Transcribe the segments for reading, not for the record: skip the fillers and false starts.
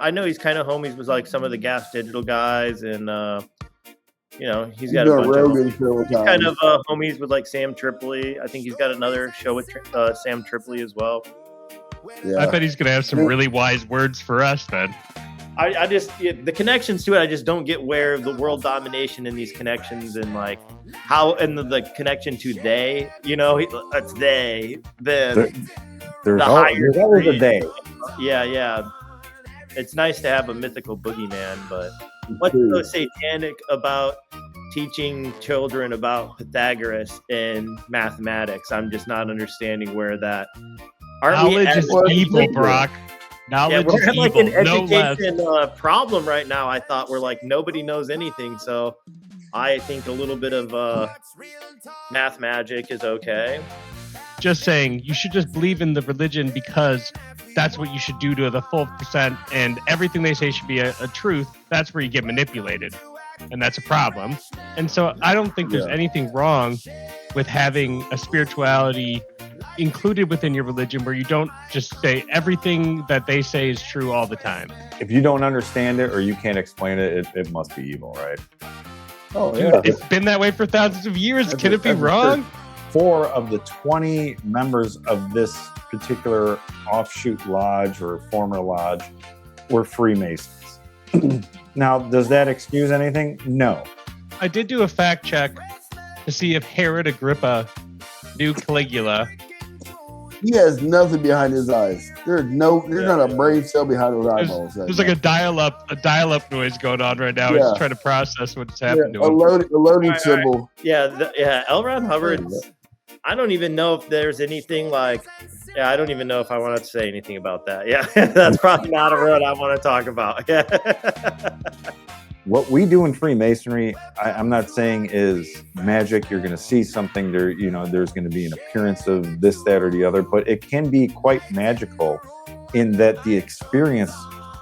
I know he's kind of homies with like some of the Gas Digital guys, and he's got a bunch Rogan show of kind of homies with like Sam Tripoli. I think he's got another show with Sam Tripoli as well. Yeah. I bet he's gonna have some really wise words for us then. I just the connections to it. I just don't get where the world domination in these connections and like how and the connection to they. It's they. Then there's always a they. Yeah. It's nice to have a mythical boogeyman, but what's so satanic about teaching children about Pythagoras and mathematics? I'm just not understanding where that. Knowledge is evil, Brock. Knowledge is evil. Like an education problem right now. I thought we're like nobody knows anything, so I think a little bit of math magic is okay. Just saying, you should just believe in the religion because that's what you should do to the full percent, and everything they say should be a truth. That's where you get manipulated, and that's a problem. And so I don't think there's anything wrong with having a spirituality included within your religion where you don't just say everything that they say is true all the time. If you don't understand it or you can't explain it, it must be evil, right? Oh, yeah. It's been that way for thousands of years. Can it be wrong? 4 of the 20 members of this particular offshoot lodge or former lodge were Freemasons. Now, does that excuse anything? No. I did do a fact check to see if Herod Agrippa knew Caligula. He has nothing behind his eyes. There's not a brain cell behind his eyeballs. There's like a dial-up noise going on right now. He's trying to process what's happened to him. A loading symbol. L. Ron Hubbard. I don't even know if there's anything like. Yeah, I don't even know if I want to say anything about that. Yeah, that's probably not a road I want to talk about. Yeah. What we do in Freemasonry, I'm not saying is magic. You're going to see something there. There's going to be an appearance of this, that, or the other. But it can be quite magical in that the experience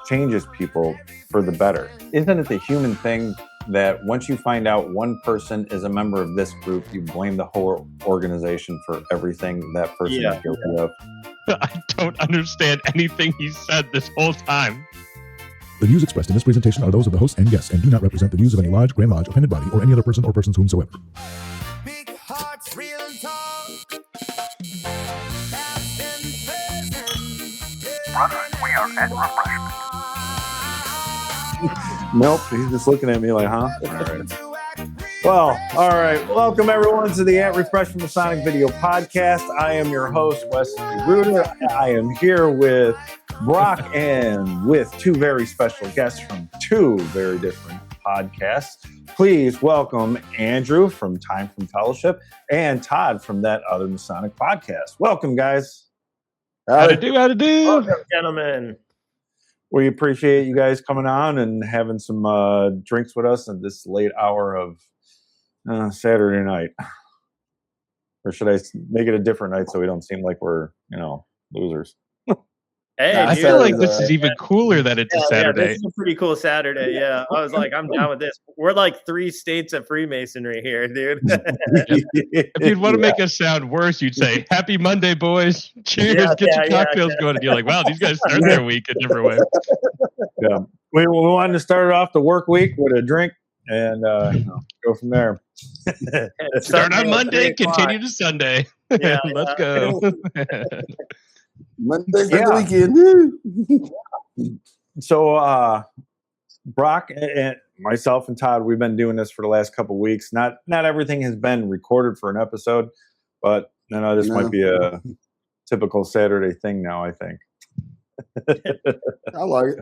changes people for the better. Isn't it the human thing that once you find out one person is a member of this group, you blame the whole organization for everything that person is guilty of? I don't understand anything he said this whole time. The views expressed in this presentation are those of the host and guests and do not represent the views of any lodge, Grand Lodge, appended body, or any other person or persons whomsoever. Big hearts, real talk. Brothers, we are at refreshment. Nope, he's just looking at me like, huh? All right. Well, all right. Welcome, everyone, to the At Refreshment Masonic Video Podcast. I am your host, Wesley Ruder. I am here with Brock and with 2 very special guests from 2 very different podcasts. Please welcome Andrew from Time from Fellowship and Todd from That Other Masonic Podcast. Welcome, guys. How to do? Welcome, gentlemen. We appreciate you guys coming on and having some drinks with us at this late hour of Saturday night. Or should I make it a different night so we don't seem like we're, losers? Hey, I feel like this is even cooler that it's a Saturday. Yeah, this is a pretty cool Saturday. Yeah, I was like, I'm down with this. We're like 3 states of Freemasonry here, dude. If you'd want to make us sound worse, you'd say, "Happy Monday, boys! Cheers! Get your cocktails going." And you're like, "Wow, these guys start their week a different way." Yeah, we wanted to start off the work week with a drink and go from there. Start on Monday, continue to Sunday. Let's go. Monday for the weekend. So, Brock and myself and Todd, we've been doing this for the last couple of weeks. Not everything has been recorded for an episode, but this might be a typical Saturday thing now, I think. I like it.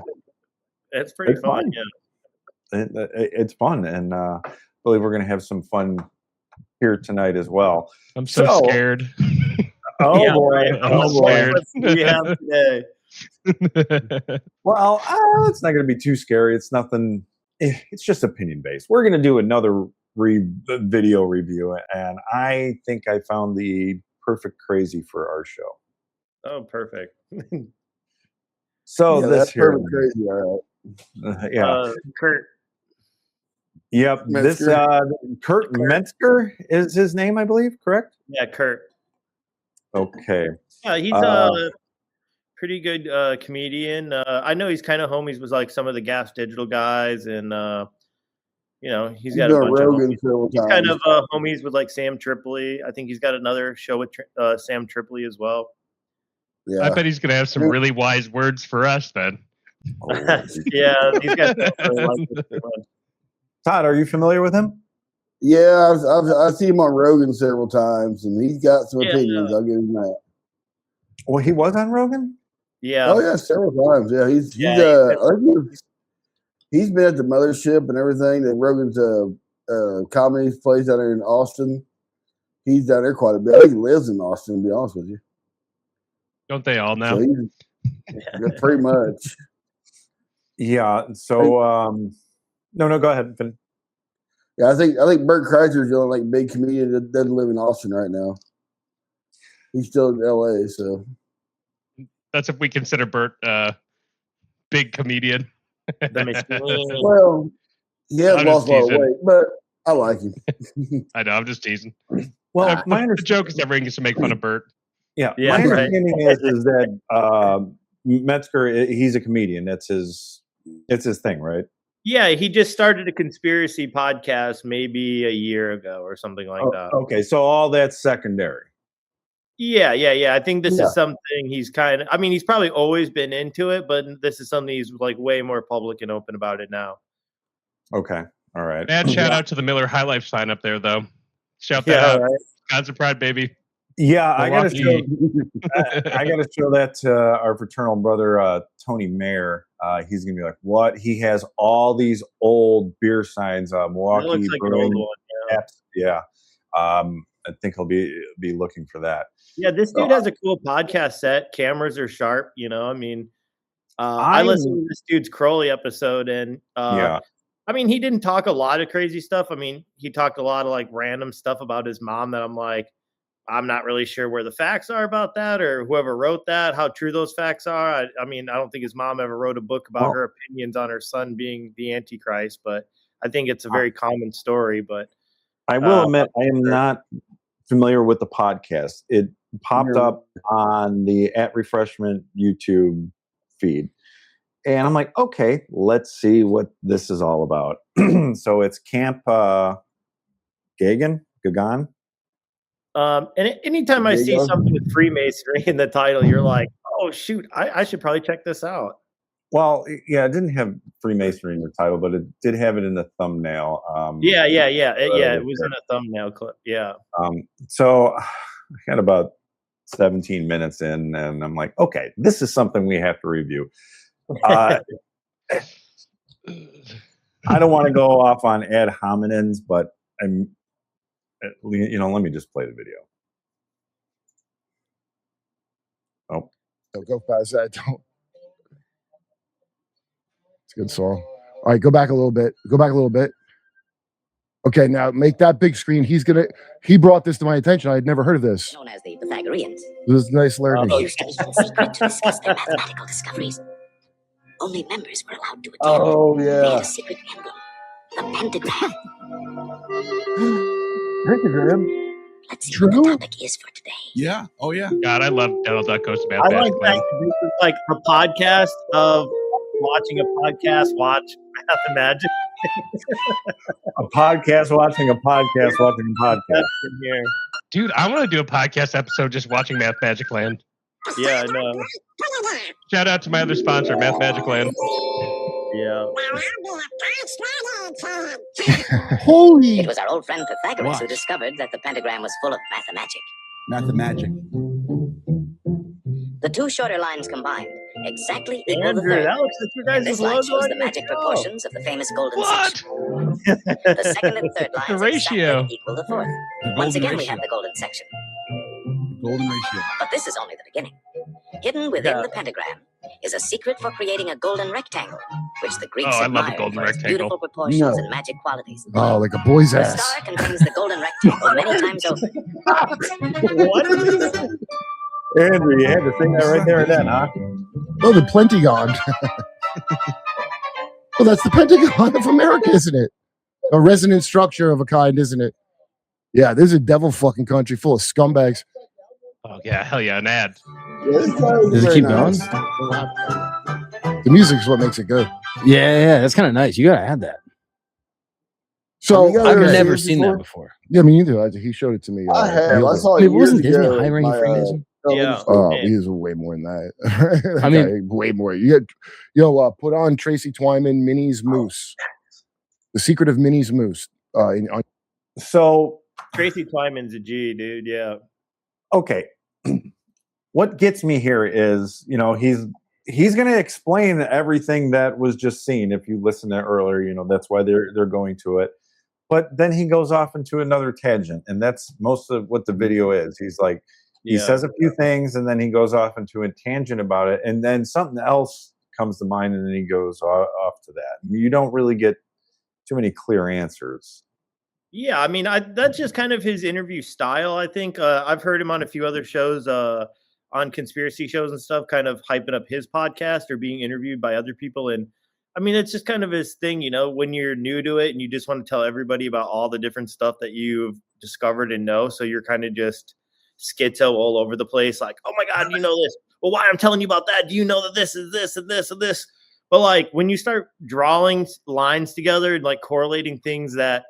It's pretty fun. Yeah, it's fun, and I believe we're going to have some fun here tonight as well. I'm so scared. Oh boy! I'm scared. What we have today. Well, it's not going to be too scary. It's nothing. It's just opinion based. We're going to do another video review, and I think I found the perfect crazy for our show. Oh, perfect. So that's perfect crazy. All right. Kurt. Yep. Metzger. This Kurt Metzger is his name, I believe. Correct? Yeah, Kurt. Okay. Yeah, he's pretty good comedian. I know he's kind of homies with like some of the Gas Digital guys, and he's got a bunch of homies. He's kind of homies with like Sam Tripoli. I think he's got another show with Sam Tripoli as well. Yeah. I bet he's gonna have some really wise words for us then. Yeah, these guys really like Todd, are you familiar with him? Yeah, I've seen him on Rogan several times, and he's got some opinions. I'll give him that. Well, he was on Rogan? Yeah. Oh, yeah, several times. Yeah, he's been at the Mothership and everything. That Rogan's comedy place down there in Austin. He's down there quite a bit. He lives in Austin, to be honest with you. Don't they all now? So pretty much. Yeah. So, no, go ahead. Yeah, I think Bert Kreischer's the only big comedian that doesn't live in Austin right now. He's still in LA, so that's if we consider Bert big comedian. Well, he has lost a lot of weight, but I like him. I know, I'm just teasing. Well, the joke is everyone gets to make fun of Bert. Yeah, my understanding is that Metzger, he's a comedian. It's his thing, right? Yeah, he just started a conspiracy podcast maybe a year ago or something like that. Okay, so all that's secondary. Yeah. I think this is something he's he's probably always been into it, but this is something he's like way more public and open about it now. Okay. All right. And shout out to the Miller High Life sign up there, though. Shout that out. Right. Wisconsin Pride, baby. Yeah, I gotta show that to our fraternal brother Tony Mayer. He's gonna be like, "What?" He has all these old beer signs. Milwaukee. That looks like an old one. Yeah. I think he'll be looking for that. Yeah, this dude has a cool podcast set. Cameras are sharp. I listened to this dude's Crowley episode, and he didn't talk a lot of crazy stuff. He talked a lot of like random stuff about his mom that I'm like, I'm not really sure where the facts are about that, or whoever wrote that, how true those facts are. I don't think his mom ever wrote a book about her opinions on her son being the Antichrist, but I think it's a very common story. But I will admit, I am not familiar with the podcast. It popped up on the At Refreshment YouTube feed. And I'm like, okay, let's see what this is all about. So it's Camp Gagnon. And anytime I see something with Freemasonry in the title, you're like, oh, shoot, I should probably check this out. Well, yeah, it didn't have Freemasonry in the title, but it did have it in the thumbnail. It was in a thumbnail clip. Yeah. So I got about 17 minutes in, and I'm like, okay, this is something we have to review. I don't want to go off on ad hominems, but let me just play the video. Oh, don't go past that. Don't. It's a good song. All right, go back a little bit. Okay, now make that big screen. He brought this to my attention. I had never heard of this. Known as the Pythagoreans. This is nice learning. They used to meet in secret to discuss their mathematical discoveries. Only members were allowed to attend. Oh, yeah. They had a secret emblem, the pentagram. Let's see what the topic is for today. Yeah. Oh, yeah. God, I love Donald Duck Goes to Bed. I like that. This is like a podcast of watching a podcast, watch Math and Magic. A podcast watching a podcast watching a podcast. Dude, I want to do a podcast episode just watching Math Magic Land. Yeah, I know. Shout out to my other sponsor, Math Magic Land. Yeah. Holy! It was our old friend Pythagoras who discovered that the pentagram was full of mathemagic. Mathemagic. The two shorter lines combined exactly equal the Andrew, third. that looks like you guys' This line logo shows on the your magic show. proportions of the famous golden What? section. The second and third lines ratio. exactly equal the fourth. Once again, we have the golden section. The golden ratio. But this is only the beginning. Hidden within the pentagram is a secret for creating a golden rectangle, which the Greeks I love a admired golden for its rectangle. beautiful proportions and magic qualities. Oh, like a boy's The ass. star contains the golden rectangle many times over. What is this? Andrew, you had to sing that right there and then, huh? Oh, the Pentagon. Well, that's the Pentagon of America, isn't it? A resonant structure of a kind, isn't it? Yeah, this is a devil fucking country full of scumbags. Oh, yeah. Hell yeah. An ad. Does it keep going? The music is what makes it good. Yeah, that's kind of nice. You gotta add that. So I've never seen that before. Yeah, me neither. He showed it to me. I have. I saw it. Wait, wasn't years Disney ago. hiring a Freemason? Yeah. He was way more than that. I mean, way more. Put on Tracy Twyman, Minnie's Moose. The Secret of Minnie's Moose. So Tracy Twyman's a G, dude. Yeah. Okay. What gets me here is, he's going to explain everything that was just seen. If you listen to earlier, that's why they're going to it. But then he goes off into another tangent, and that's most of what the video is. He's like, he says a few things, and then he goes off into a tangent about it, and then something else comes to mind, and then he goes off to that. You don't really get too many clear answers. Yeah, I mean, that's just kind of his interview style, I think. I've heard him on a few other shows, on conspiracy shows and stuff, kind of hyping up his podcast or being interviewed by other people. And I mean, it's just kind of his thing, when you're new to it and you just want to tell everybody about all the different stuff that you've discovered and know. So you're kind of just schizo all over the place. Like, oh my God, you know this. Well, why I'm telling you about that? Do you know that this is this and this and this? But like when you start drawing lines together and like correlating things that,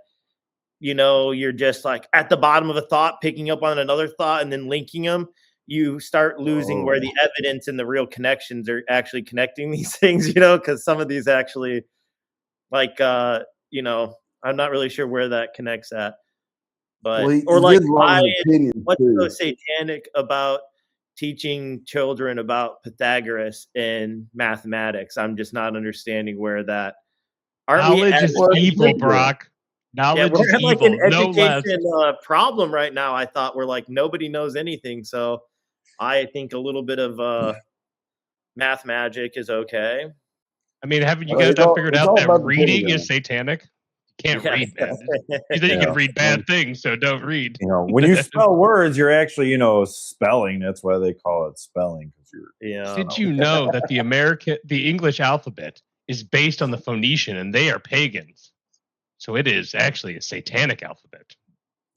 you're just like at the bottom of a thought, picking up on another thought and then linking them, you start losing where the evidence and the real connections are actually connecting these things, because some of these actually like, I'm not really sure where that connects at, but, what's so satanic about teaching children about Pythagoras and mathematics? I'm just not understanding where that. Knowledge is evil, Brock. Knowledge is evil. Like an no education problem right now. I thought we're like nobody knows anything, so I think a little bit of math magic is okay. I mean, haven't you guys not figured out that reading is satanic? You can't read that. You think you can read bad things, so don't read. When you spell words, you're actually, spelling. That's why they call it spelling. Did you know that the English alphabet is based on the Phoenician, and they are pagans? So it is actually a satanic alphabet.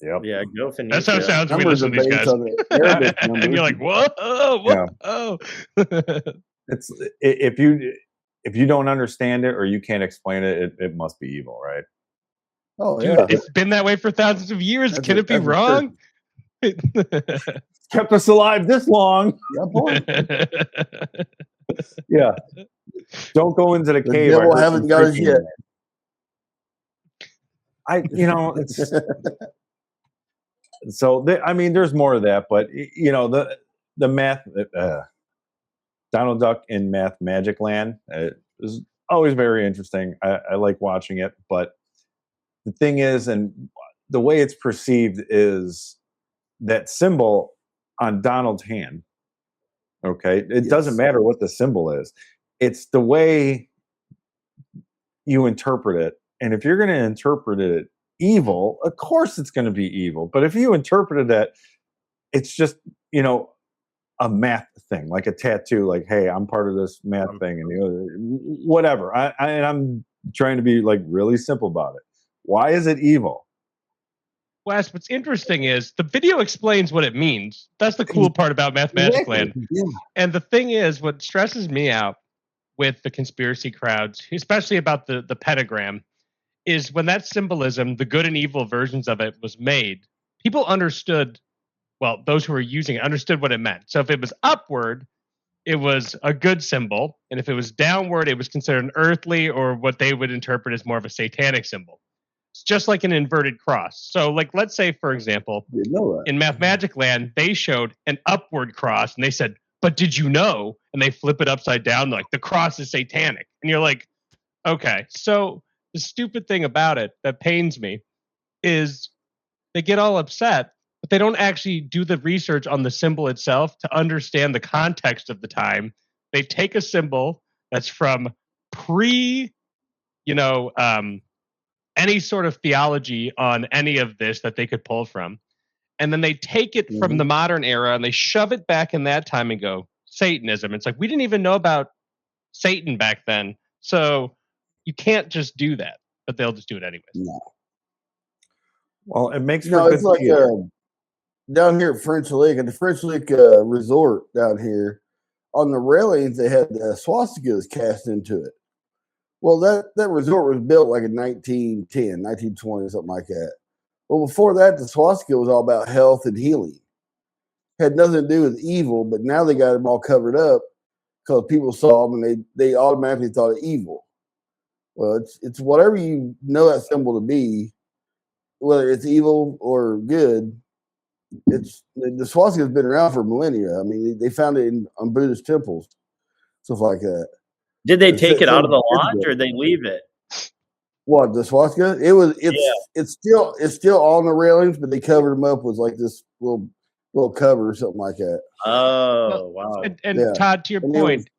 Yep. Yeah, go Phoenician. That's how it sounds when we listen to these guys. And you're like, whoa. It's if you don't understand it or you can't explain it, it must be evil, right? Oh, dude, yeah. It's been that way for thousands of years. Can it be wrong? Kept us alive this long. Yeah, boy. Yeah. Don't go into the cave. Devil haven't got us yet. It's so there's more of that, but the math, Donald Duck in Math Magic Land is always very interesting. I like watching it, but the thing is, and the way it's perceived is that symbol on Donald's hand. Okay, it doesn't matter what the symbol is; it's the way you interpret it. And if you're going to interpret it evil, of course it's going to be evil. But if you interpreted that, it's just, a math thing, like a tattoo, like, hey, I'm part of this math thing, and whatever. I'm trying to be like really simple about it. Why is it evil? Wes, what's interesting is the video explains what it means. That's the cool part about Math Magic Land. Yeah. And the thing is, what stresses me out with the conspiracy crowds, especially about the pentagram, is when that symbolism, the good and evil versions of it, was made, people understood, well, those who were using it understood what it meant. So if it was upward, it was a good symbol. And if it was downward, it was considered an earthly or what they would interpret as more of a satanic symbol. It's just like an inverted cross. So like, let's say, for example, in Math Magic Land, they showed an upward cross and they said, but did you know? And they flip it upside down, like the cross is satanic. And you're like, okay, so the stupid thing about it that pains me is they get all upset, but they don't actually do the research on the symbol itself to understand the context of the time. They take a symbol that's from any sort of theology on any of this that they could pull from, and then they take it from the modern era and they shove it back in that time and go, Satanism. It's like, we didn't even know about Satan back then. So you can't just do that, but they'll just do it anyways. No. Well, it makes it's like down here at French Lick, at the French Lick Resort down here, on the railings they had swastikas cast into it. Well, that resort was built like in 1910, 1920, something like that. Well, before that, the swastika was all about health and healing. Had nothing to do with evil, but now they got them all covered up because people saw them and they automatically thought it evil. Well, it's whatever you know that symbol to be, whether it's evil or good. It's the swastika has been around for millennia. I mean, they found it on Buddhist temples, stuff like that. Did they take it out of the lodge or they leave it? What, the swastika? It's still on the railings, but they covered them up with like this little cover or something like that. Oh, wow. And Todd, to your point,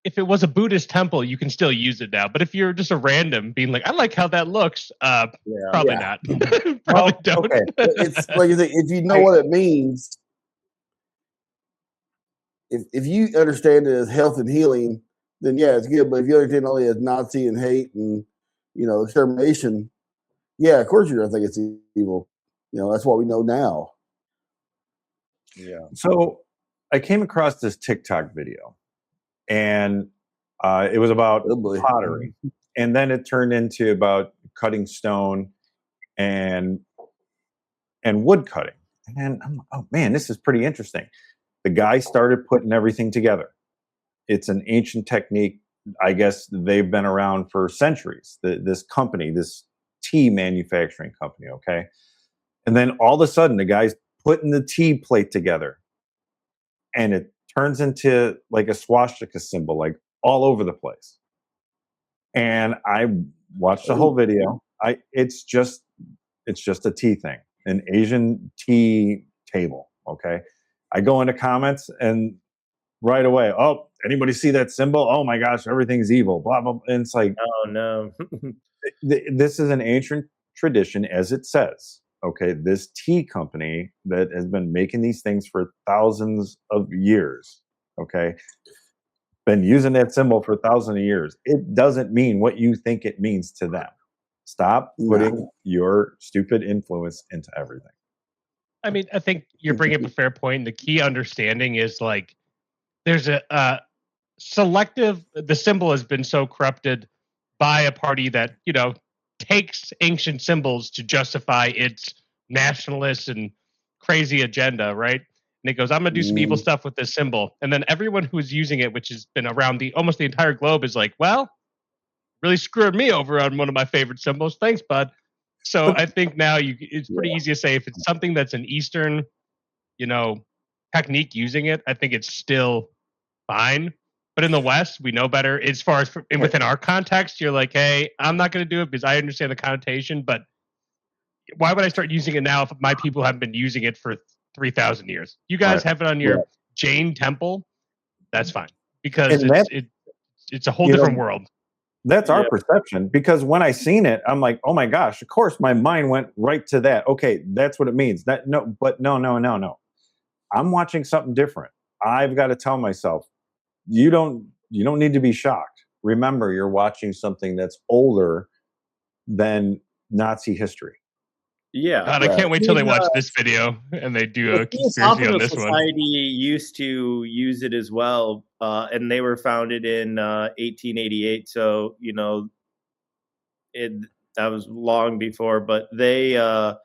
if it was a Buddhist temple, you can still use it now. But if you're just a random being like, I like how that looks, probably not. Probably don't. Okay. It's like if you know what it means, if you understand it as health and healing, then yeah, it's good. But if you understand only as Nazi and hate and extermination, yeah, of course you're gonna think it's evil. That's what we know now. Yeah. So I came across this TikTok video, and it was about pottery, and then it turned into about cutting stone and wood cutting. And then I'm like, oh man, this is pretty interesting. The guy started putting everything together. It's an ancient technique. I guess they've been around for centuries. This company, this tea manufacturing company, okay? And then all of a sudden, the guy's putting the tea plate together, and it turns into like a swastika symbol, like all over the place. And I watched the whole video. It's just a tea thing, an Asian tea table. Okay. I go into comments and right away, oh, anybody see that symbol? Oh my gosh, everything's evil, blah, blah, blah. And it's like, oh no. This is an ancient tradition, as it says. Okay, this tea company that has been making these things for thousands of years, okay, been using that symbol for thousands of years. It doesn't mean what you think it means to them. Stop putting your stupid influence into everything. I mean, I think you're bringing up a fair point. The key understanding is like there's a selective, the symbol has been so corrupted by a party that, takes ancient symbols to justify its nationalist and crazy agenda, right? And it goes, I'm going to do some evil stuff with this symbol. And then everyone who's using it, which has been around almost the entire globe, is like, well, really screwed me over on one of my favorite symbols. Thanks, bud. So I think now it's pretty easy to say if it's something that's an Eastern, technique using it, I think it's still fine. But in the West, we know better. As far as within our context, you're like, hey, I'm not going to do it because I understand the connotation. But why would I start using it now if my people haven't been using it for 3,000 years? You guys have it on your Jain temple. That's fine because it's a whole different world. That's our perception, because when I seen it, I'm like, oh my gosh, of course my mind went right to that. Okay, that's what it means. No. I'm watching something different. I've got to tell myself, you don't need to be shocked. Remember, you're watching something that's older than Nazi history. Yeah. God, I can't wait till they watch this video and they do a conspiracy on this one. Society used to use it as well, and they were founded in 1888. So that was long before, but they've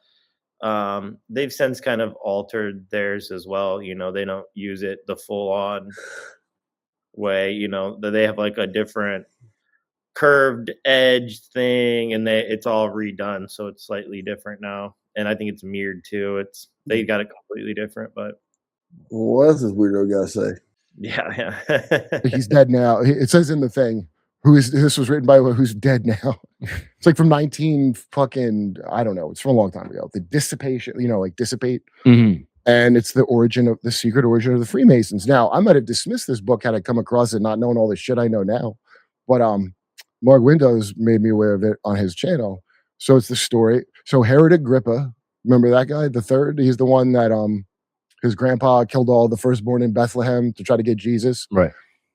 since kind of altered theirs as well. They don't use it the full on way. They have like a different curved edge thing, and it's all redone, so it's slightly different now. And I think it's mirrored too. They got it completely different. But what else is weirdo gotta say? Yeah. He's dead now. It says in the thing, this was written by who's dead now. It's like from 19 fucking, I don't know. It's from a long time ago. The dissipation, dissipate. Mm-hmm. And it's the secret origin of the Freemasons. Now, I might have dismissed this book had I come across it not knowing all the shit I know now. But Mark Windows made me aware of it on his channel. So it's the story. So Herod Agrippa, remember that guy, the third? He's the one that his grandpa killed all the firstborn in Bethlehem to try to get Jesus. Right.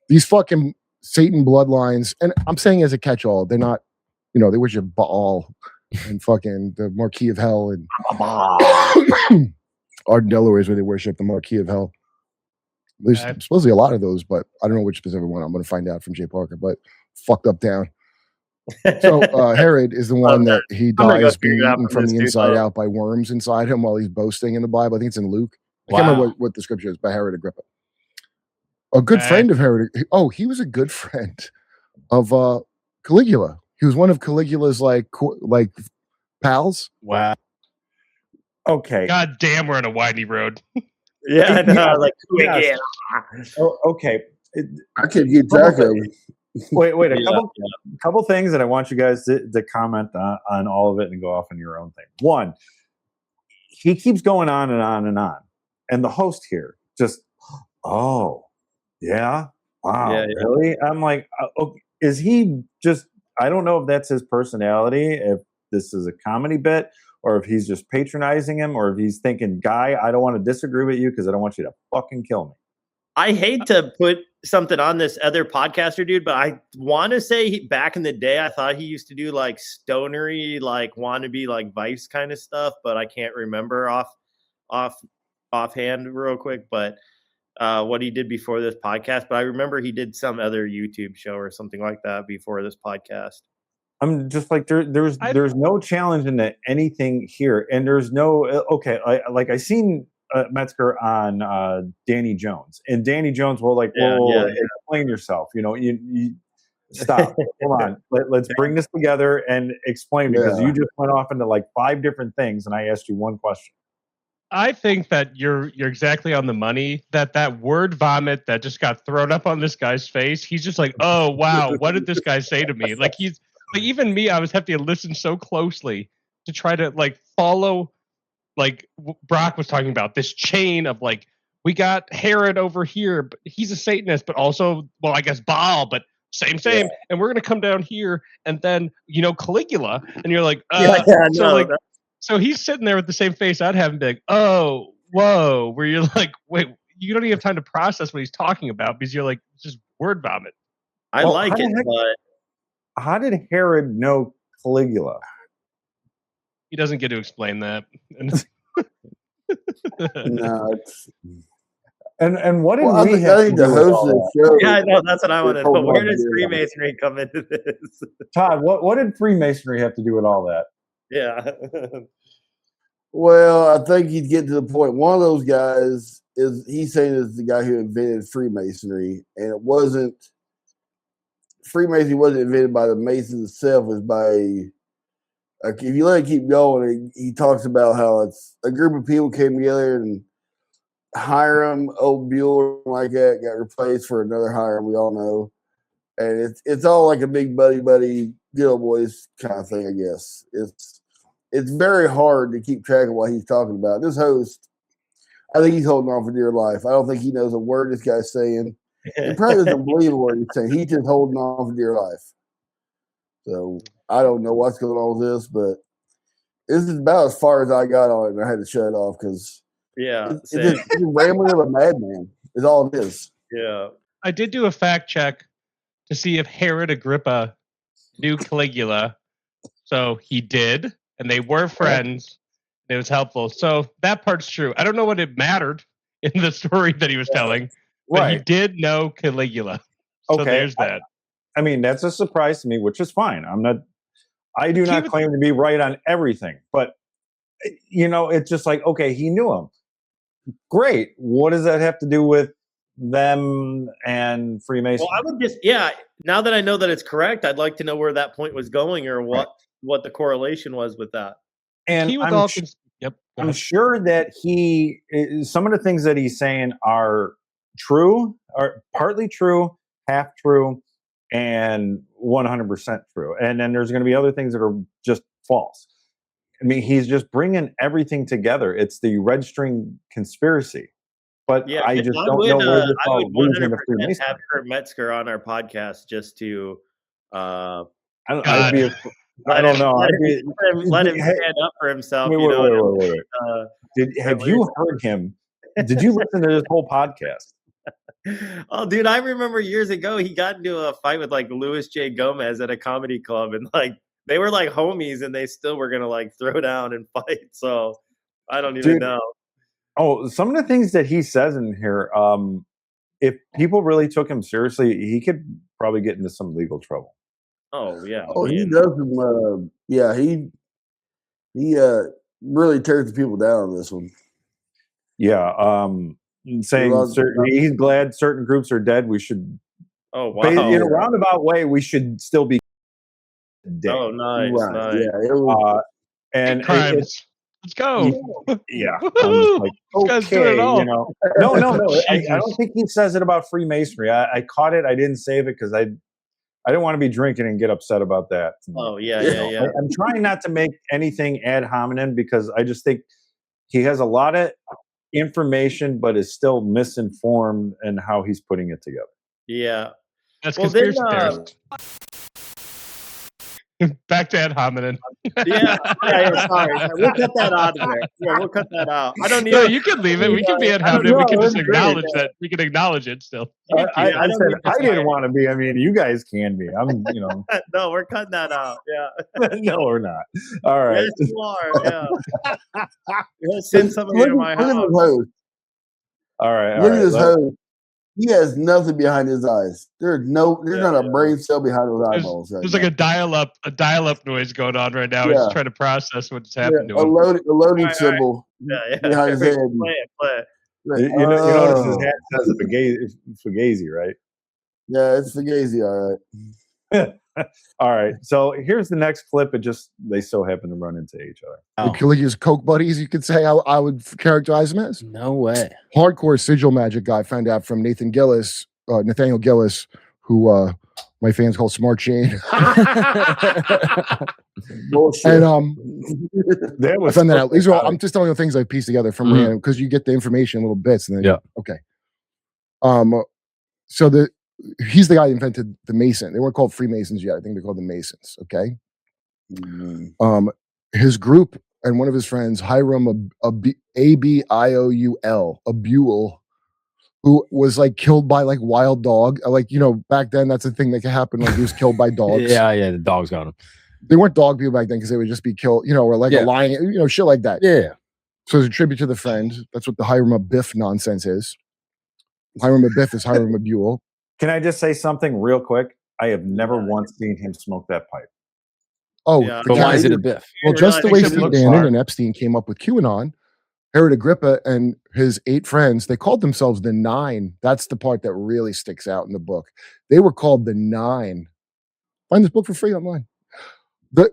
These fucking Satan bloodlines, and I'm saying as a catch-all, they're not, they worship Baal and fucking the Marquis of Hell and Arden, Delaware is where they worship the Marquis of Hell. There's supposedly a lot of those, but I don't know which specific one. I'm going to find out from Jay Parker, but fucked up town. So Herod is the one that he dies being eaten from the inside out by worms inside him while he's boasting in the Bible. I think it's in Luke. I can't remember what the scripture is, by Herod Agrippa. A good friend of Herod. Oh, he was a good friend of Caligula. He was one of Caligula's like pals. Wow. Okay. God damn, we're on a windy road. Yeah, I know. Like, yes. Okay. I can't keep track of it. Wait. A couple things that I want you guys to comment on all of it and go off on your own thing. One, he keeps going on and on and on, and the host here just, oh, yeah, wow, yeah. Really? I'm like, is he just? I don't know if that's his personality, if this is a comedy bit, or if he's just patronizing him, or if he's thinking, guy, I don't want to disagree with you because I don't want you to fucking kill me. I hate to put something on this other podcaster dude, but I want to say back in the day, I thought he used to do like stonery, like wannabe, like Vice kind of stuff, but I can't remember offhand real quick, but what he did before this podcast. But I remember he did some other YouTube show or something like that before this podcast. I'm just like, there's no challenge into anything here. And there's no, I seen Metzger on Danny Jones, and Danny Jones will explain yourself. You stop. Hold on. Let's bring this together and explain, because you just went off into like 5 different things, and I asked you one question. I think that you're exactly on the money. That word vomit that just got thrown up on this guy's face. He's just like, oh wow, what did this guy say to me? Like he's like, even me, I was having to listen so closely to try to like follow. Like Brock was talking about, this chain of like, we got Herod over here, but he's a Satanist, but also, well, I guess Baal, but same. Yeah. And we're going to come down here, and then, Caligula, and you're like, so he's sitting there with the same face I'd have him be like, oh, whoa, where you're like, wait, you don't even have time to process what he's talking about, because you're like, it's just word vomit. I like it, but how did Herod know Caligula? He doesn't get to explain that. No, it's... And what did we have to host the show? Yeah, I know. That's what I want to know. Where does Freemasonry come into this? Todd, what did Freemasonry have to do with all that? Yeah. Well, I think he'd get to the point. One of those guys he's saying is the guy who invented Freemasonry, and it wasn't. Freemasonry wasn't invented by the Masons itself. It was by. If you let it keep going, he talks about how it's a group of people came together and Hiram, old Bueller, like that, got replaced for another Hiram, we all know. And it's all like a big buddy, good old boys kind of thing, I guess. It's very hard to keep track of what he's talking about. This host, I think he's holding on for dear life. I don't think he knows a word this guy's saying. He probably doesn't believe a word he's saying. He's just holding on for dear life. So I don't know what's going on with this, but this is about as far as I got on it, and I had to shut it off because it's just rambling of a madman is all it is. Yeah. I did do a fact check to see if Herod Agrippa knew Caligula. So he did, and they were friends. And it was helpful. So that part's true. I don't know what it mattered in the story that he was telling, but he did know Caligula. So there's that. I mean, that's a surprise to me, which is fine. I do not claim to be right on everything, but it's just like, okay, he knew him. Great. What does that have to do with them and Freemasons? Well, I would just, now that I know that it's correct, I'd like to know where that point was going, or what the correlation was with that. And I'm sure that some of the things that he's saying are true, are partly true, half true, and 100% true. And then there's going to be other things that are just false. I mean, he's just bringing everything together. It's the red string conspiracy. But I just don't know where this all leads into Freemasonry. Have Kurt Metzger on our podcast just to I don't know. Let him stand up for himself. Wait. Have you heard him? Did you listen to this whole podcast? Oh, dude, I remember years ago he got into a fight with like Louis J. Gomez at a comedy club, and like they were like homies, and they still were gonna like throw down and fight. So I don't even know. Oh, some of the things that he says in here, if people really took him seriously, he could probably get into some legal trouble. Oh yeah. Oh, he does. Yeah, he really tears the people down on this one. Yeah, saying he's glad certain groups are dead. We should, Oh wow. in a roundabout way, we should still be dead. Oh nice, Right. nice. Yeah, it was, And crimes. Let's go. Yeah, Woo-hoo! like, This guy's doing it all. you know, no. I Jesus. don't think he says it about Freemasonry. I caught it. I didn't save it because I didn't want to be drinking and get upset about that. Oh yeah. I'm trying not to make anything ad hominem because I just think he has a lot of information, but is still misinformed in how he's putting it together. Yeah. That's Well, conspiracy then, theorist. Back to ad hominem. Yeah, sorry. We'll cut that out of there. Yeah, we'll cut that out. I don't need. No, you can leave it. We can be ad hominem. We can just that's great. acknowge that. We can acknowledge it still. I said I didn't want to be. I mean, you guys can be. I'm, No, we're cutting that out. Yeah. No, we're not. All right. Yes, you are. Yeah. You'll send somebody to my look at house. this host. All right. Look at this host. He has nothing behind his eyes. There's not a brain cell behind his eyeballs. There's like a dial-up noise going on right now. He's trying to process what's happened to him. A loading symbol behind his head. Play it. You notice his hat says Fugazi, right? Yeah, it's Fugazi, all right. All right. So here's the next clip. They so happen to run into each other. Like his coke buddies, you could say I would characterize him as. No way. Hardcore sigil magic guy found out from Nathaniel Gillis, who my fans call Smart Shane. Bullshit. And that was I found that out. These are all, I'm just telling you things I pieced together from random because you get the information in little bits. And then okay. So he's the guy who invented the Mason. They weren't called Freemasons yet. I think they're called the Masons. Okay. Mm-hmm. His group and one of his friends, Hiram Abioul, who was like killed by like wild dog. Like, back then that's a thing that could happen. Like he was killed by dogs. Yeah, the dogs got him. They weren't dog people back then because they would just be killed, or like a lion, shit like that. Yeah. So as a tribute to the friend, that's what the Hiram Abiff nonsense is. Hiram Abiff is Hiram Abioul. Can I just say something real quick? I have never once seen him smoke that pipe. Oh, but why is it a biff? Well, just the way Steve looks Bannon hard. and Epstein came up with QAnon, Herod Agrippa and his 8 friends, they called themselves the 9. That's the part that really sticks out in the book. They were called the 9. Find this book for free online.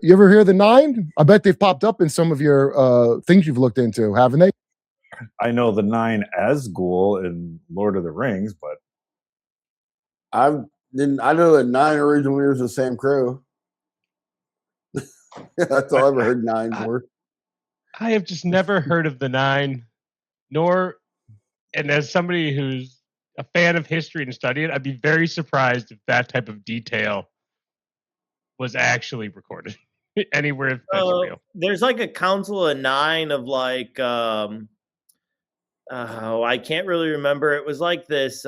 You ever hear the 9? I bet they've popped up in some of your things you've looked into, haven't they? I know the 9 Asgul in Lord of the Rings, but I know that 9 originally was the Sam Crow. That's all I ever heard 9 for. I have just never heard of the 9, and as somebody who's a fan of history and study it, I'd be very surprised if that type of detail was actually recorded anywhere that's real. There's like a council of 9 of like, I can't really remember. It was like this.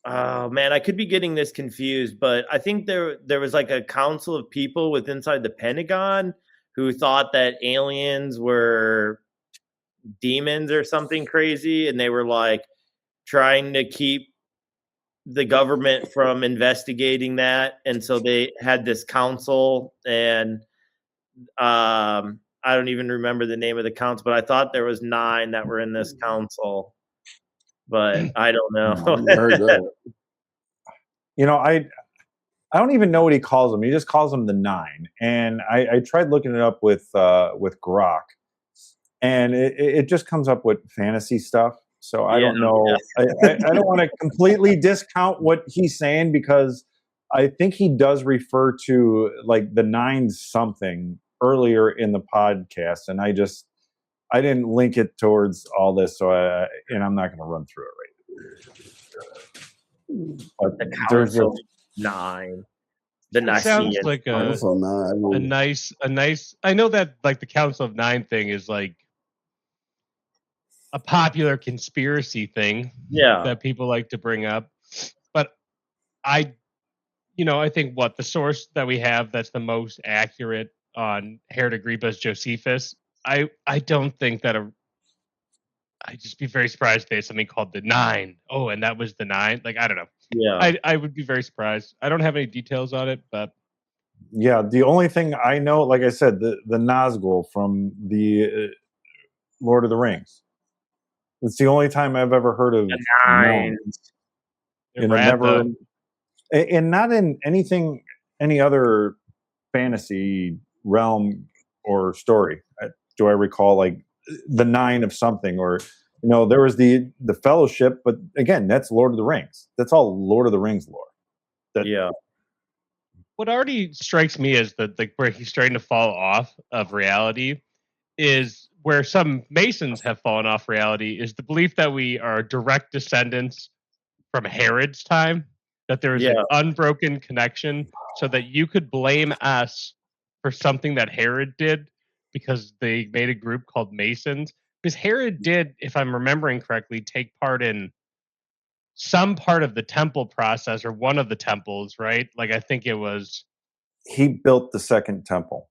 Oh man, I could be getting this confused, but I think there was like a council of people inside the Pentagon who thought that aliens were demons or something crazy, and they were like trying to keep the government from investigating that, and so they had this council, and I don't even remember the name of the council, but I thought there was 9 that were in this council. But I don't know. I don't even know what he calls them. He just calls them the 9. And I tried looking it up with Grok, and it just comes up with fantasy stuff. So I don't know. I don't want to completely discount what he's saying because I think he does refer to like the 9 something earlier in the podcast, and I didn't link it towards all this, so I'm not going to run through it right now. But the council 9, the Nicene. Sounds like a nice. I know that like the Council of 9 thing is like a popular conspiracy thing, that people like to bring up, but I think the source that we have that's the most accurate on Herod Agrippa's Josephus I don't think that I'd just be very surprised if they had something called the 9. Oh, and that was the 9. Like, I don't know. Yeah. I would be very surprised. I don't have any details on it, but Yeah, the only thing I know, like I said, the Nazgul from the Lord of the Rings. It's the only time I've ever heard of The 9. never, and not in anything, any other fantasy realm or story. Do I recall like the 9 of something, or there was the Fellowship, but again, that's Lord of the Rings. That's all Lord of the Rings lore. Yeah. What already strikes me as where he's starting to fall off of reality is where some Masons have fallen off reality is the belief that we are direct descendants from Herod's time, that there is an unbroken connection, so that you could blame us for something that Herod did because they made a group called Masons. Because Herod did, if I'm remembering correctly, take part in some part of the temple process, or one of the temples, right? Like, I think it was... He built the second temple.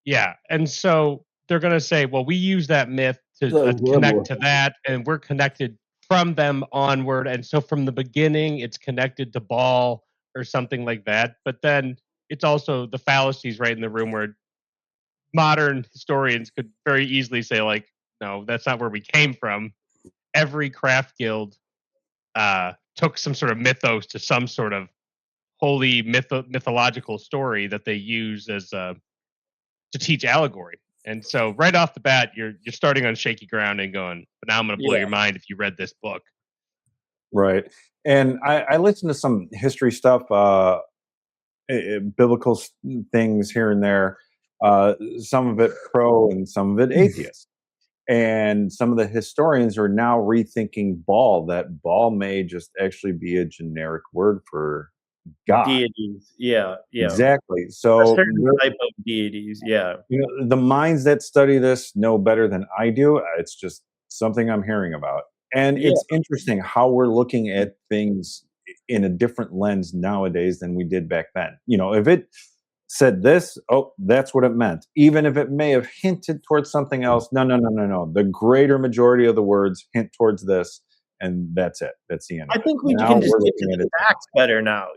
Yeah. And so they're going to say, well, we use that myth to connect to that, and we're connected from them onward. And so from the beginning, it's connected to Baal or something like that. But then it's also the fallacies right in the room, where modern historians could very easily say, like, no, that's not where we came from. Every craft guild took some sort of mythos to some sort of holy mythological story that they use as to teach allegory. And so right off the bat, you're starting on shaky ground and going, but now I'm going to blow your mind if you read this book. Right. And I listened to some history stuff, biblical things here and there, some of it pro and some of it atheist. And some of the historians are now rethinking Baal, that Baal may just actually be a generic word for God. Deities. Yeah. Exactly. So a certain type of deities. Yeah. The minds that study this know better than I do. It's just something I'm hearing about. And it's interesting how we're looking at things in a different lens nowadays than we did back then. If it said this, oh, that's what it meant. Even if it may have hinted towards something else. No. The greater majority of the words hint towards this, and that's it. That's the end. I think we can just get to the facts better now.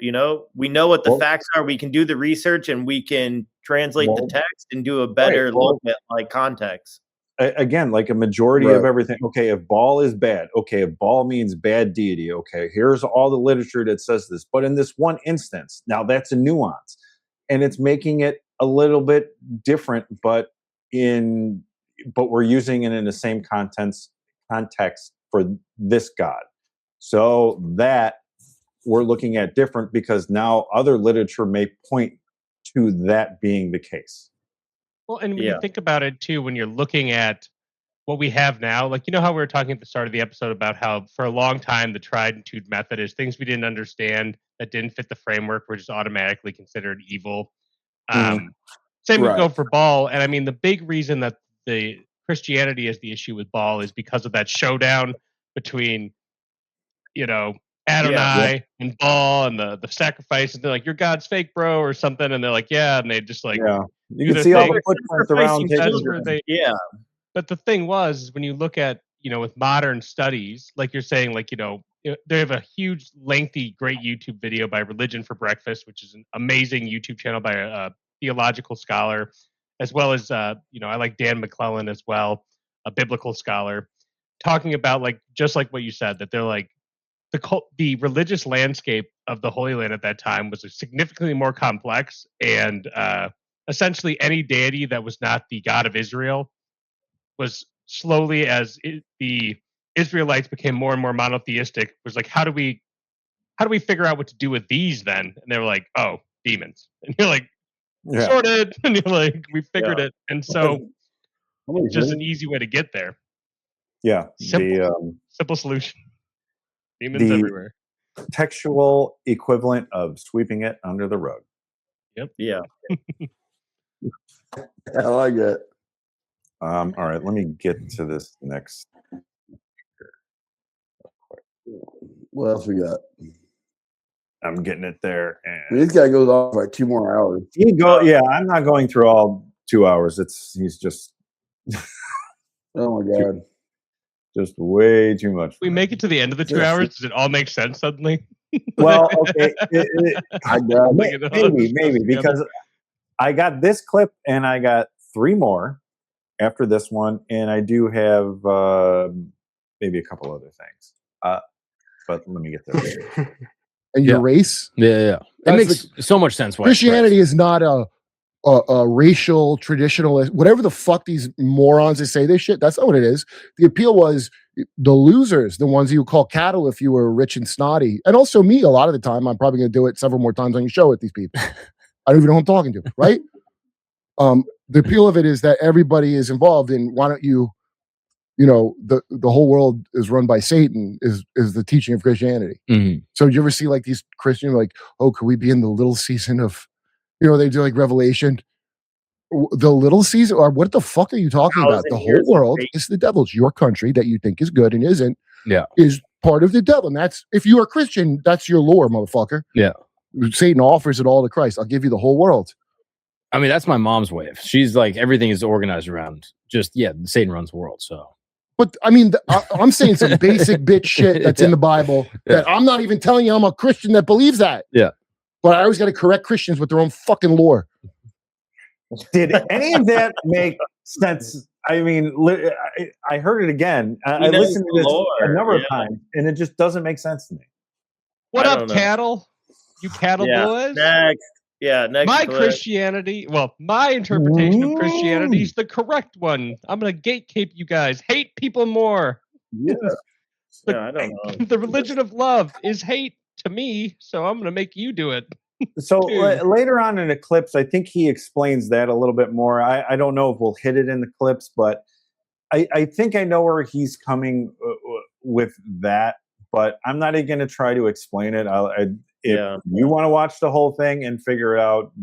We know what the facts are. We can do the research, and we can translate the text and do a better look at like context. Again, like a majority of everything. Okay, if Baal is bad, okay, if Baal means bad deity, okay, here's all the literature that says this. But in this one instance, now that's a nuance. And it's making it a little bit different, but we're using it in the same context for this God. So that we're looking at different, because now other literature may point to that being the case. Well, and when you think about it too, when you're looking at what we have now, like, how we were talking at the start of the episode about how for a long time the tried and true method is things we didn't understand that didn't fit the framework were just automatically considered evil. Same would go for Baal. And I mean, the big reason that the Christianity is the issue with Baal is because of that showdown between, Adonai and Baal and the sacrifice. And they're like, your God's fake, bro, or something. And they're like, yeah. And they just like, you can see all the footprints around. But the thing was, when you look at, with modern studies, like you're saying, like, they have a huge, lengthy, great YouTube video by Religion for Breakfast, which is an amazing YouTube channel by a theological scholar, as well as, I like Dan McClellan as well, a biblical scholar, talking about, like, just like what you said, that they're like, the religious landscape of the Holy Land at that time was significantly more complex, and essentially any deity that was not the God of Israel was slowly, as the Israelites became more and more monotheistic, was like, how do we figure out what to do with these then? And they were like, oh, demons. And you're like, sorted. And you're like, we figured it. And so it's just an easy way to get there. Yeah. Simple solution. Demons everywhere. Textual equivalent of sweeping it under the rug. Yep. Yeah. I like it. All right, let me get to this next. What else we got? I'm getting it there. And This guy goes off for like 2 more hours. I'm not going through all 2 hours. He's just Oh my god. Just way too much. We make it to the end of the 2 hours. Does it all make sense suddenly? Well, okay. I got maybe because I got this clip and I got 3 more after this one, and I do have maybe a couple other things. But let me get there. And your race? Yeah. It makes so much sense. Why Christianity is not a racial traditionalist, whatever the fuck these morons that say this shit. That's not what it is. The appeal was the losers, the ones you call cattle if you were rich and snotty, and also me. A lot of the time, I'm probably going to do it several more times on your show with these people. I don't even know who I'm talking to, right? The appeal of it is that everybody is involved in. Why don't you? The whole world is run by Satan is the teaching of Christianity. Mm-hmm. So you ever see like these Christians like, oh, could we be in the little season of, they do like Revelation, the little season, or what the fuck are you talking about? The whole world is the devil's. Your country that you think is good and isn't, is part of the devil. And that's, if you are Christian, that's your lore, motherfucker. Yeah. Satan offers it all to Christ. I'll give you the whole world. I mean, that's my mom's way. She's like, everything is organized around just, Satan runs the world. So. But I mean, I'm saying some basic bitch shit that's in the Bible that I'm not even telling you I'm a Christian that believes that. Yeah. But I always got to correct Christians with their own fucking lore. Did any of that make sense? I mean, I heard it again. I listened to this a number of times, and it just doesn't make sense to me. What up, cattle? You cattle boys? Next. My Christianity, my interpretation of Christianity is the correct one. I'm going to gatekeep you guys. Hate people more. Yeah. I don't know. The religion of love is hate to me, so I'm going to make you do it. So later on in Eclipse, I think he explains that a little bit more. I don't know if we'll hit it in the clips, but I think I know where he's coming with that, but I'm not even going to try to explain it. If you want to watch the whole thing and figure it out,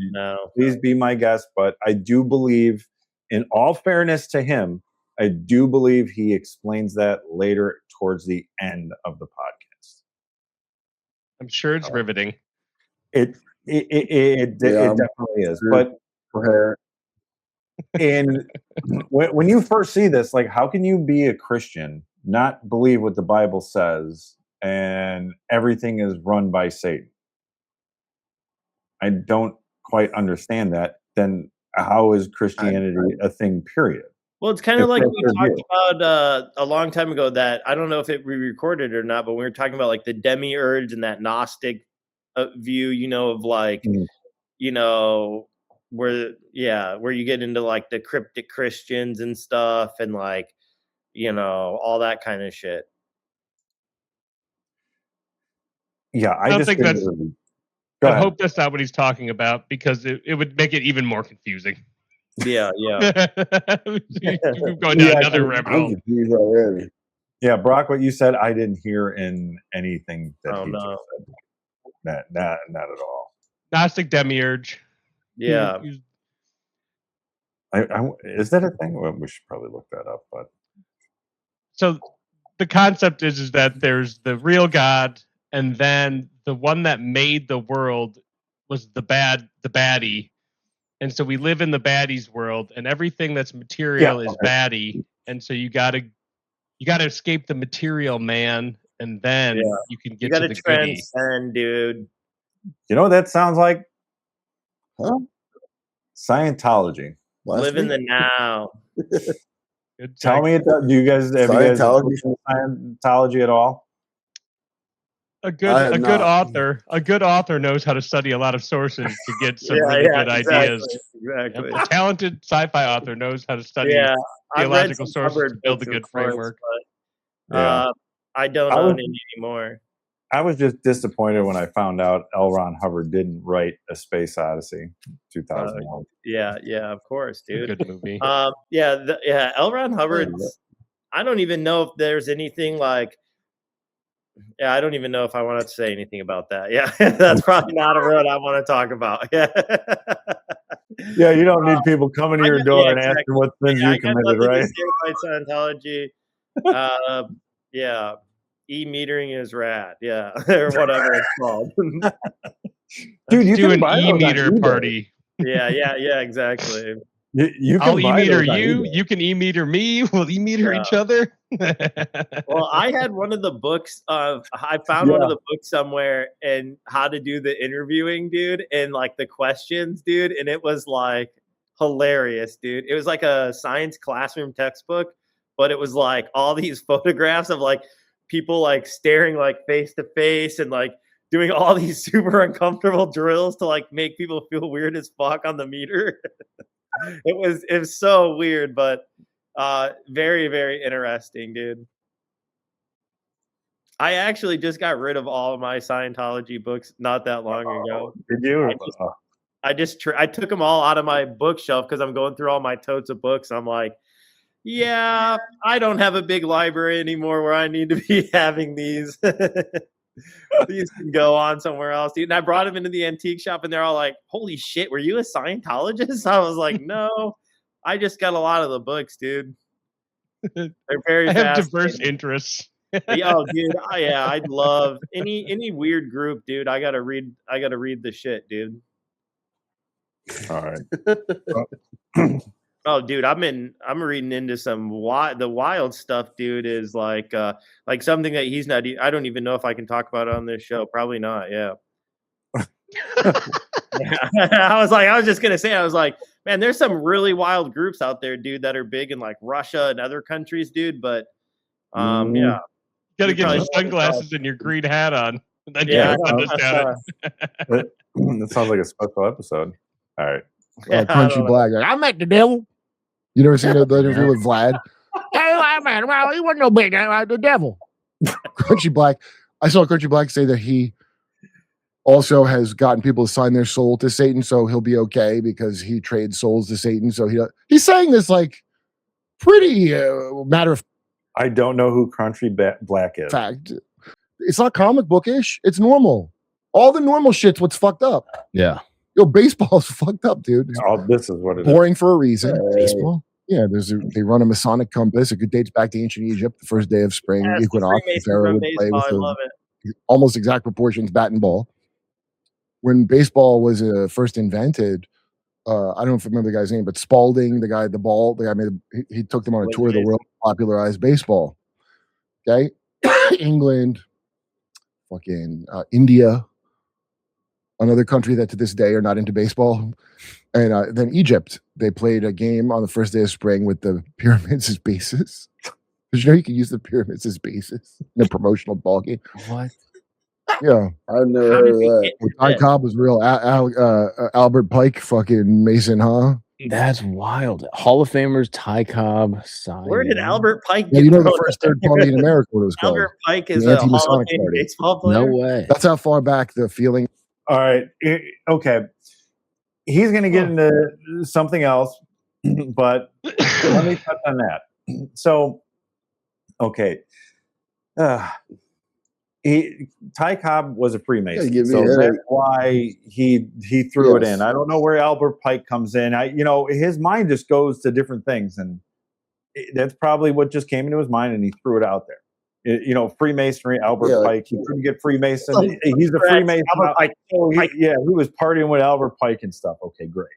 please be my guest. But I do believe, in all fairness to him, I do believe he explains that later towards the end of the podcast. I'm sure it's riveting. It definitely is. But and when you first see this, like, how can you be a Christian, not believe what the Bible says, and everything is run by Satan? I don't quite understand that. Then how is Christianity a thing, period? Well, it's kind of like we talked about a long time ago that I don't know if it re-recorded or not, but we were talking about like the demiurge and that Gnostic view, of like, where you get into like the cryptic Christians and stuff and like, all that kind of shit. Yeah, I don't think that's. I hope that's not what he's talking about, because it would make it even more confusing. Yeah. You're going down another rabbit hole. Yeah, Brock, what you said, I didn't hear in anything that he said. Not at all. Gnostic demiurge. Yeah. Is that a thing? Well, we should probably look that up. But so the concept is that there's the real God, and then the one that made the world was the baddie. And so we live in the baddie's world, and everything that's material is baddie. And so you gotta escape the material man, and then you can get to the transcend, dude. You know what that sounds like? Huh? Scientology. Live in the now. Tell me, do you guys have Scientology at all? A good author knows how to study a lot of sources to get some really good ideas. Exactly. A talented sci-fi author knows how to study theological sources to build a good framework. But, I don't own it anymore. I was just disappointed when I found out L. Ron Hubbard didn't write A Space Odyssey 2001. Yeah, of course, dude. Good movie. L. Ron Hubbard. I don't even know if there's anything like. Yeah, I don't even know if I want to say anything about that. Yeah, that's probably not a road I want to talk about. Yeah, you don't need people coming to your door and asking what sins you committed, right? Scientology. E-metering is rad. Yeah, or whatever it's called. Dude, you do can an e-meter party. Yeah, exactly. You can I'll buy e-meter those on you. eBay. You can e-meter me. We'll e-meter each other. Well, I had one of the books I found one of the books somewhere and how to do the interviewing, dude, and like the questions, dude, and it was like hilarious, dude. It was like a science classroom textbook, but it was like all these photographs of like people like staring like face to face and like doing all these super uncomfortable drills to like make people feel weird as fuck on the meter. It was so weird, but very, very interesting, dude. I actually just got rid of all of my Scientology books not that long ago. Did you? I took them all out of my bookshelf because I'm going through all my totes of books. I'm like, yeah, I don't have a big library anymore where I need to be having these. These can go on somewhere else, dude. And I brought them into the antique shop, and they're all like, "Holy shit, were you a Scientologist?" I was like, "No, I just got a lot of the books, dude." They're very. I have diverse interests. Yo, dude, yeah, I'd love any weird group, dude. I gotta read the shit, dude. All right. Oh, dude, I'm reading into some the wild stuff, dude. Is like something that he's not. I don't even know if I can talk about it on this show. Probably not. Yeah. I was just gonna say. I was like, man, there's some really wild groups out there, dude, that are big in like Russia and other countries, dude. But yeah, you gotta get your sunglasses and your green hat on. Then yeah, That sounds like a special episode. All right. Crunchy Black. Like, I met the devil. You never seen the interview with Vlad? I met him. Well, he wasn't no big the devil. Crunchy Black. I saw Crunchy Black say that he also has gotten people to sign their soul to Satan, so he'll be okay because he trades souls to Satan. So he's saying this like pretty matter of. I don't know who Crunchy Black is. Fact. It's not comic bookish. It's normal. All the normal shit's what's fucked up. Yeah. Yo, baseball's fucked up, dude. Oh, this is what it is. Boring for a reason. Baseball. Yeah, they run a Masonic compass. It dates back to ancient Egypt, the first day of spring, equinox. The pharaoh would play with I love it. Almost exact proportions, bat and ball. When baseball was first invented, I don't know if I remember the guy's name, but Spalding, the guy he took them on a tour of the world, popularized baseball. Okay, England, fucking India, another country that to this day are not into baseball. And then Egypt, they played a game on the first day of spring with the pyramids as bases. Did you know you can use the pyramids as bases in a promotional ball game? What? Yeah. I've never heard of that. Ty Cobb was real. Albert Pike, fucking Mason, huh? That's wild. Hall of Famers, Ty Cobb, Where did Albert Pike Yeah, get you know the thrown first in third there? party in America, what it was called. Albert Pike is The a Hall of anti-Masonic Fame party. baseball player. No way. That's how far back the feeling. All right. Okay. He's going to get into something else, but let me touch on that. So, okay. Ty Cobb was a Freemason, so that's why he threw it in. I don't know where Albert Pike comes in. His mind just goes to different things, and that's probably what just came into his mind, and he threw it out there. Freemasonry, Albert Pike. He couldn't get Freemason. He's a Freemason. He was partying with Albert Pike and stuff. Okay, great.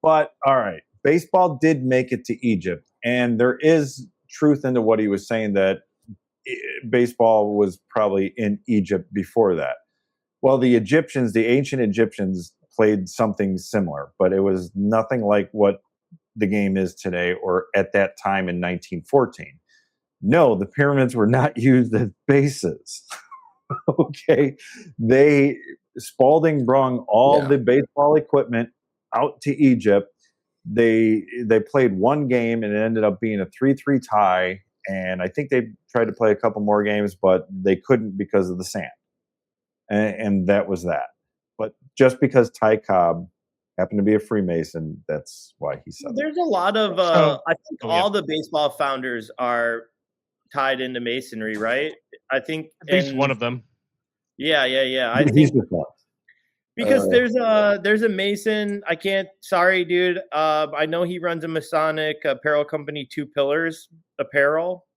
But all right, baseball did make it to Egypt, and there is truth into what he was saying that baseball was probably in Egypt before that. Well, the ancient Egyptians played something similar, but it was nothing like what the game is today or at that time in 1914. No, the pyramids were not used as bases. Okay. Spalding brung all the baseball equipment out to Egypt. They played one game and it ended up being a 3-3 tie. And I think they tried to play a couple more games, but they couldn't because of the sand. And that was that. But just because Ty Cobb happened to be a Freemason, that's why he said There's a lot of, I think all the baseball founders are tied into Masonry, right? I think at least one of them. Yeah. I think because there's a Mason. Sorry, dude. I know he runs a Masonic apparel company, Two Pillars Apparel.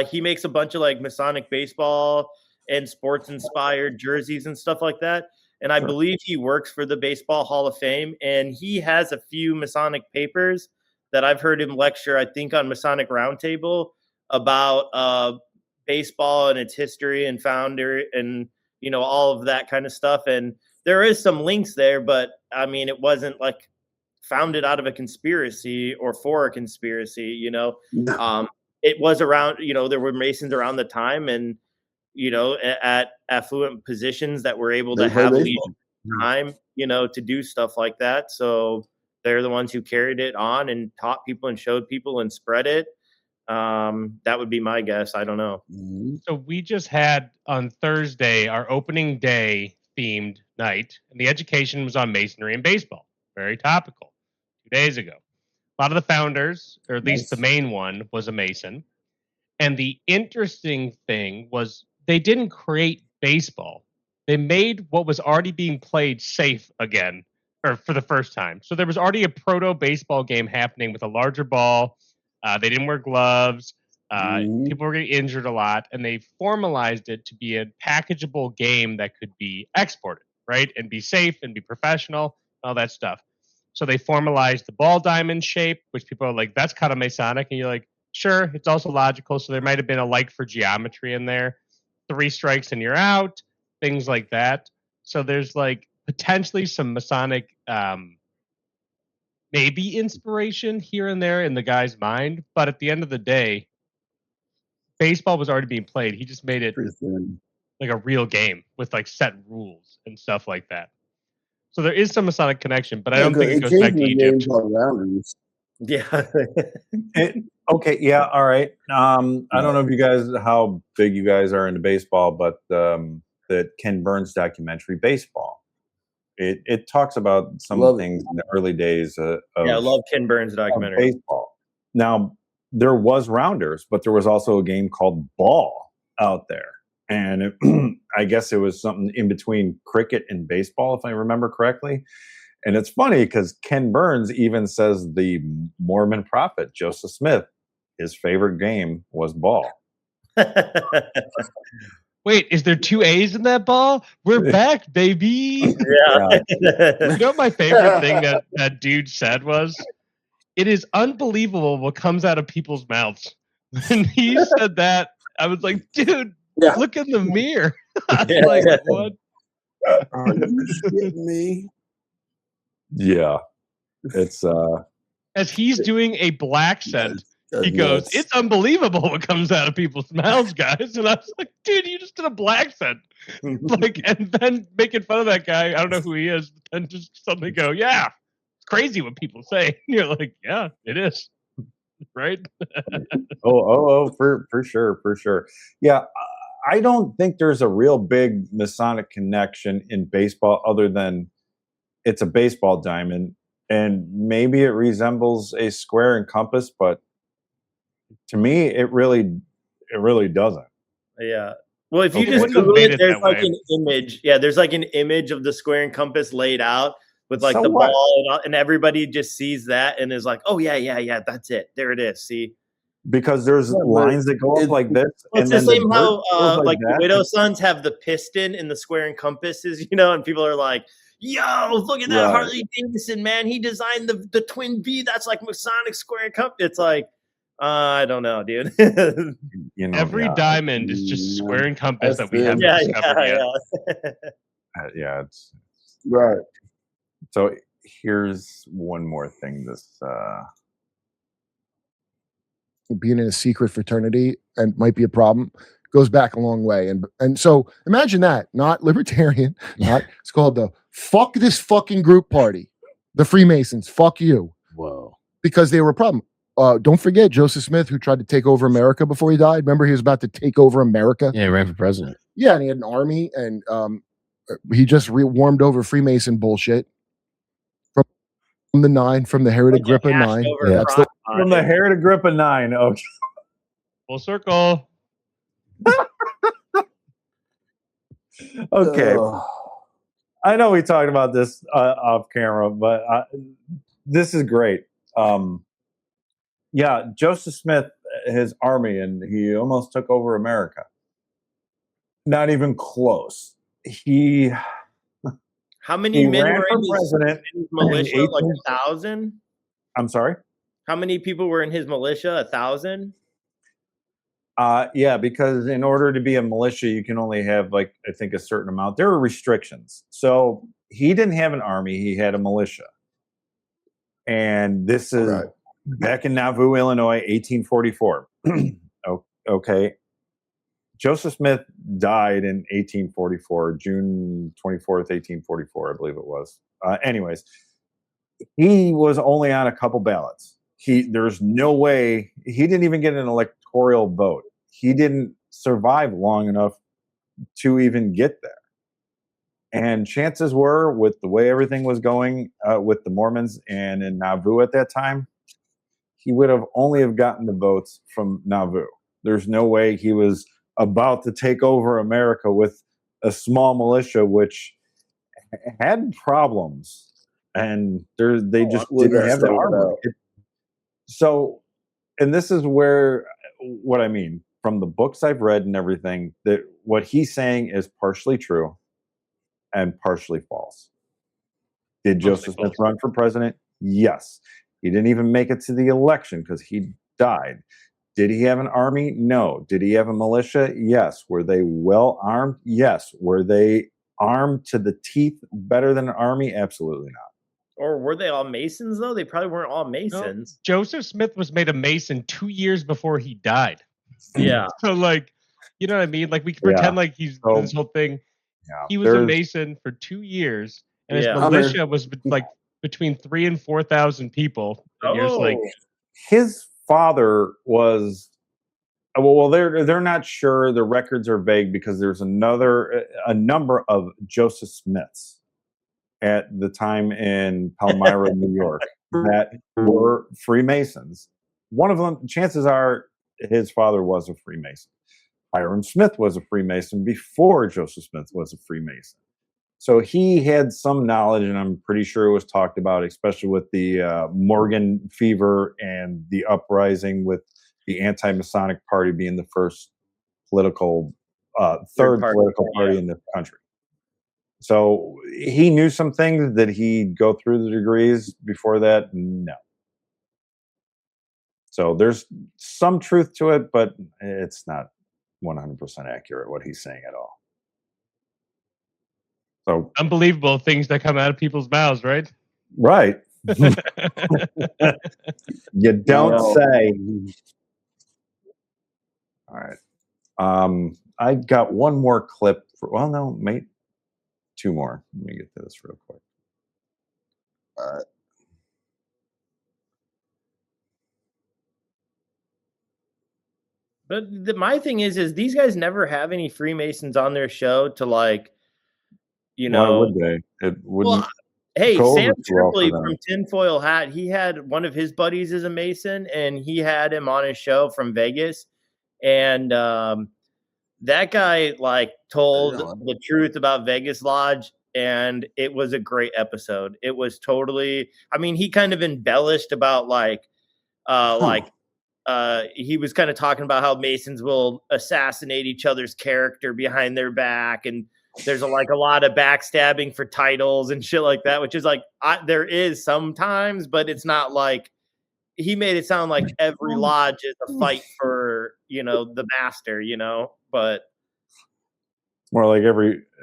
He makes a bunch of like Masonic baseball and sports inspired jerseys and stuff like that. and I believe he works for the Baseball Hall of Fame, and he has a few Masonic papers that I've heard him lecture, I think on Masonic Roundtable, about baseball and its history and founder and, you know, all of that kind of stuff. And there is some links there, but I mean, it wasn't like founded out of a conspiracy or for a conspiracy, you know. It was around, you know, there were Masons around the time, and, you know, at affluent positions that were able to have time, you know, to do stuff like that. So they're the ones who carried it on and taught people and showed people and spread it. That would be my guess. I don't know. So we just had on Thursday our opening day themed night, and the education was on Masonry and baseball. Very topical. 2 days ago. A lot of the founders, or at least the main one, was a Mason. And the interesting thing was they didn't create baseball. They made what was already being played safe again, or for the first time. So there was already a proto-baseball game happening with a larger ball. They didn't wear gloves. People were getting injured a lot. And they formalized it to be a packageable game that could be exported, right? And be safe and be professional, all that stuff. So they formalized the ball diamond shape, which people are like, that's kind of Masonic. And you're like, sure, it's also logical. So there might have been a like for geometry in there. 3 strikes and you're out, things like that. So there's like potentially some Masonic maybe inspiration here and there in the guy's mind. But at the end of the day, baseball was already being played. He just made it like a real game with like set rules and stuff like that. So there is some Masonic connection, but I don't think it goes back to Egypt. Yeah. Okay. Yeah. All right. I don't know if you guys, how big you guys are into baseball, but the Ken Burns documentary, Baseball, it talks about some things in the early days of I love Ken Burns documentary. Baseball. Now, there was rounders, but there was also a game called ball out there. And I guess it was something in between cricket and baseball, if I remember correctly. And it's funny because Ken Burns even says the Mormon prophet, Joseph Smith, his favorite game was ball. Wait, is there 2 A's in that ball? We're back, baby. Yeah. You know what my favorite thing that dude said was? It is unbelievable what comes out of people's mouths. When he said that, I was like, dude, look in the mirror. I was like, what? Are you shitting me? Yeah. It's as he's doing a black scent, he goes, it's unbelievable what comes out of people's mouths, guys. And I was like, dude, you just did a black scent. Like, and then making fun of that guy, I don't know who he is, and just suddenly go, yeah, it's crazy what people say. And you're like, yeah, it is. Right? for sure. Yeah. I don't think there's a real big Masonic connection in baseball other than it's a baseball diamond, and maybe it resembles a square and compass, but to me, it really doesn't. Yeah. Well, if you just Google it, there's like an image. Yeah, there's like an image of the square and compass laid out with like the ball, and everybody just sees that and is like, "Oh yeah, that's it. There it is." See, because there's lines that go up like this. Well, it's the same how like the Widow Sons have the piston in the square and compasses, you know, and people are like, "Yo, look at that Harley Davidson, man! He designed the twin V. That's like Masonic square and compass." It's like, I don't know, dude. You know, every diamond is just square and compass that we haven't discovered yet. Yeah, it's right. So here's one more thing. This being in a secret fraternity and might be a problem goes back a long way. And so imagine that, not libertarian, it's called the fuck this fucking group party. The Freemasons, fuck you. Whoa. Because they were a problem. Don't forget Joseph Smith, who tried to take over America before he died. Remember, he was about to take over America. Yeah, he ran for president. Yeah, and he had an army, and he just warmed over Freemason bullshit from the 9, from the Herod Agrippa 9. Yeah, from the Herod Agrippa 9. Okay. Full circle. Okay. I know we talked about this off camera, but this is great. Yeah, Joseph Smith, his army, and he almost took over America. Not even close. He How many He men ran were for in his president militia? in Like 18 1,000? I'm sorry? How many people were in his militia? 1,000? Yeah, because in order to be a militia, you can only have, like, I think a certain amount. There are restrictions. So he didn't have an army, he had a militia. And this is Right. back in Nauvoo, Illinois, 1844. Okay. Joseph Smith died in 1844, June 24th, 1844, I believe it was. Anyways, he was only on a couple ballots. There's no way, he didn't even get an electoral vote. He didn't survive long enough to even get there. And chances were, with the way everything was going with the Mormons and in Nauvoo at that time, he would have only have gotten the votes from Nauvoo. There's no way he was about to take over America with a small militia, which had problems, and they just didn't have the armor. So, and this is where what I mean from the books I've read and everything, that what he's saying is partially true and partially false. Did Joseph Smith run for president? Yes. He didn't even make it to the election because he died. Did he have an army? No. Did he have a militia? Yes. Were they well armed? Yes. Were they armed to the teeth better than an army? Absolutely not. Or were they all Masons, though? They probably weren't all Masons. No, Joseph Smith was made a Mason 2 years before he died. Yeah. So, like, you know what I mean? Like, we can pretend like he's this whole thing. Yeah, he was a Mason for 2 years, and his militia was like between 3,000 and 4,000 people. And you're just like, his father was. Well, they're not sure. The records are vague because there's a number of Joseph Smiths at the time in Palmyra, New York, that were Freemasons. One of them, chances are, his father was a Freemason. Hiram Smith was a Freemason before Joseph Smith was a Freemason. So he had some knowledge, and I'm pretty sure it was talked about, especially with the Morgan fever and the uprising with the anti-Masonic party being the first political, third political party in the country. So he knew some things. That he'd go through the degrees before that? No. So there's some truth to it, but it's not 100% accurate what he's saying at all. So unbelievable things that come out of people's mouths, right? Right. You don't say. All right. I got one more clip. Mate, two more. Let me get to this real quick. All right. But my thing is these guys never have any Freemasons on their show to, like, you know. Why would they? It wouldn't. Well, hey, go Sam over too well Tripoli for them. from Tinfoil Hat, he had one of his buddies is a Mason, and he had him on his show from Vegas. And that guy, like, told the truth about Vegas Lodge, and it was a great episode. It was totally, I mean, he kind of embellished about, like, he was kind of talking about how Masons will assassinate each other's character behind their back, and there's a lot of backstabbing for titles and shit like that, which is like, there is sometimes, but it's not like, he made it sound like every lodge is a fight for, the master, but More like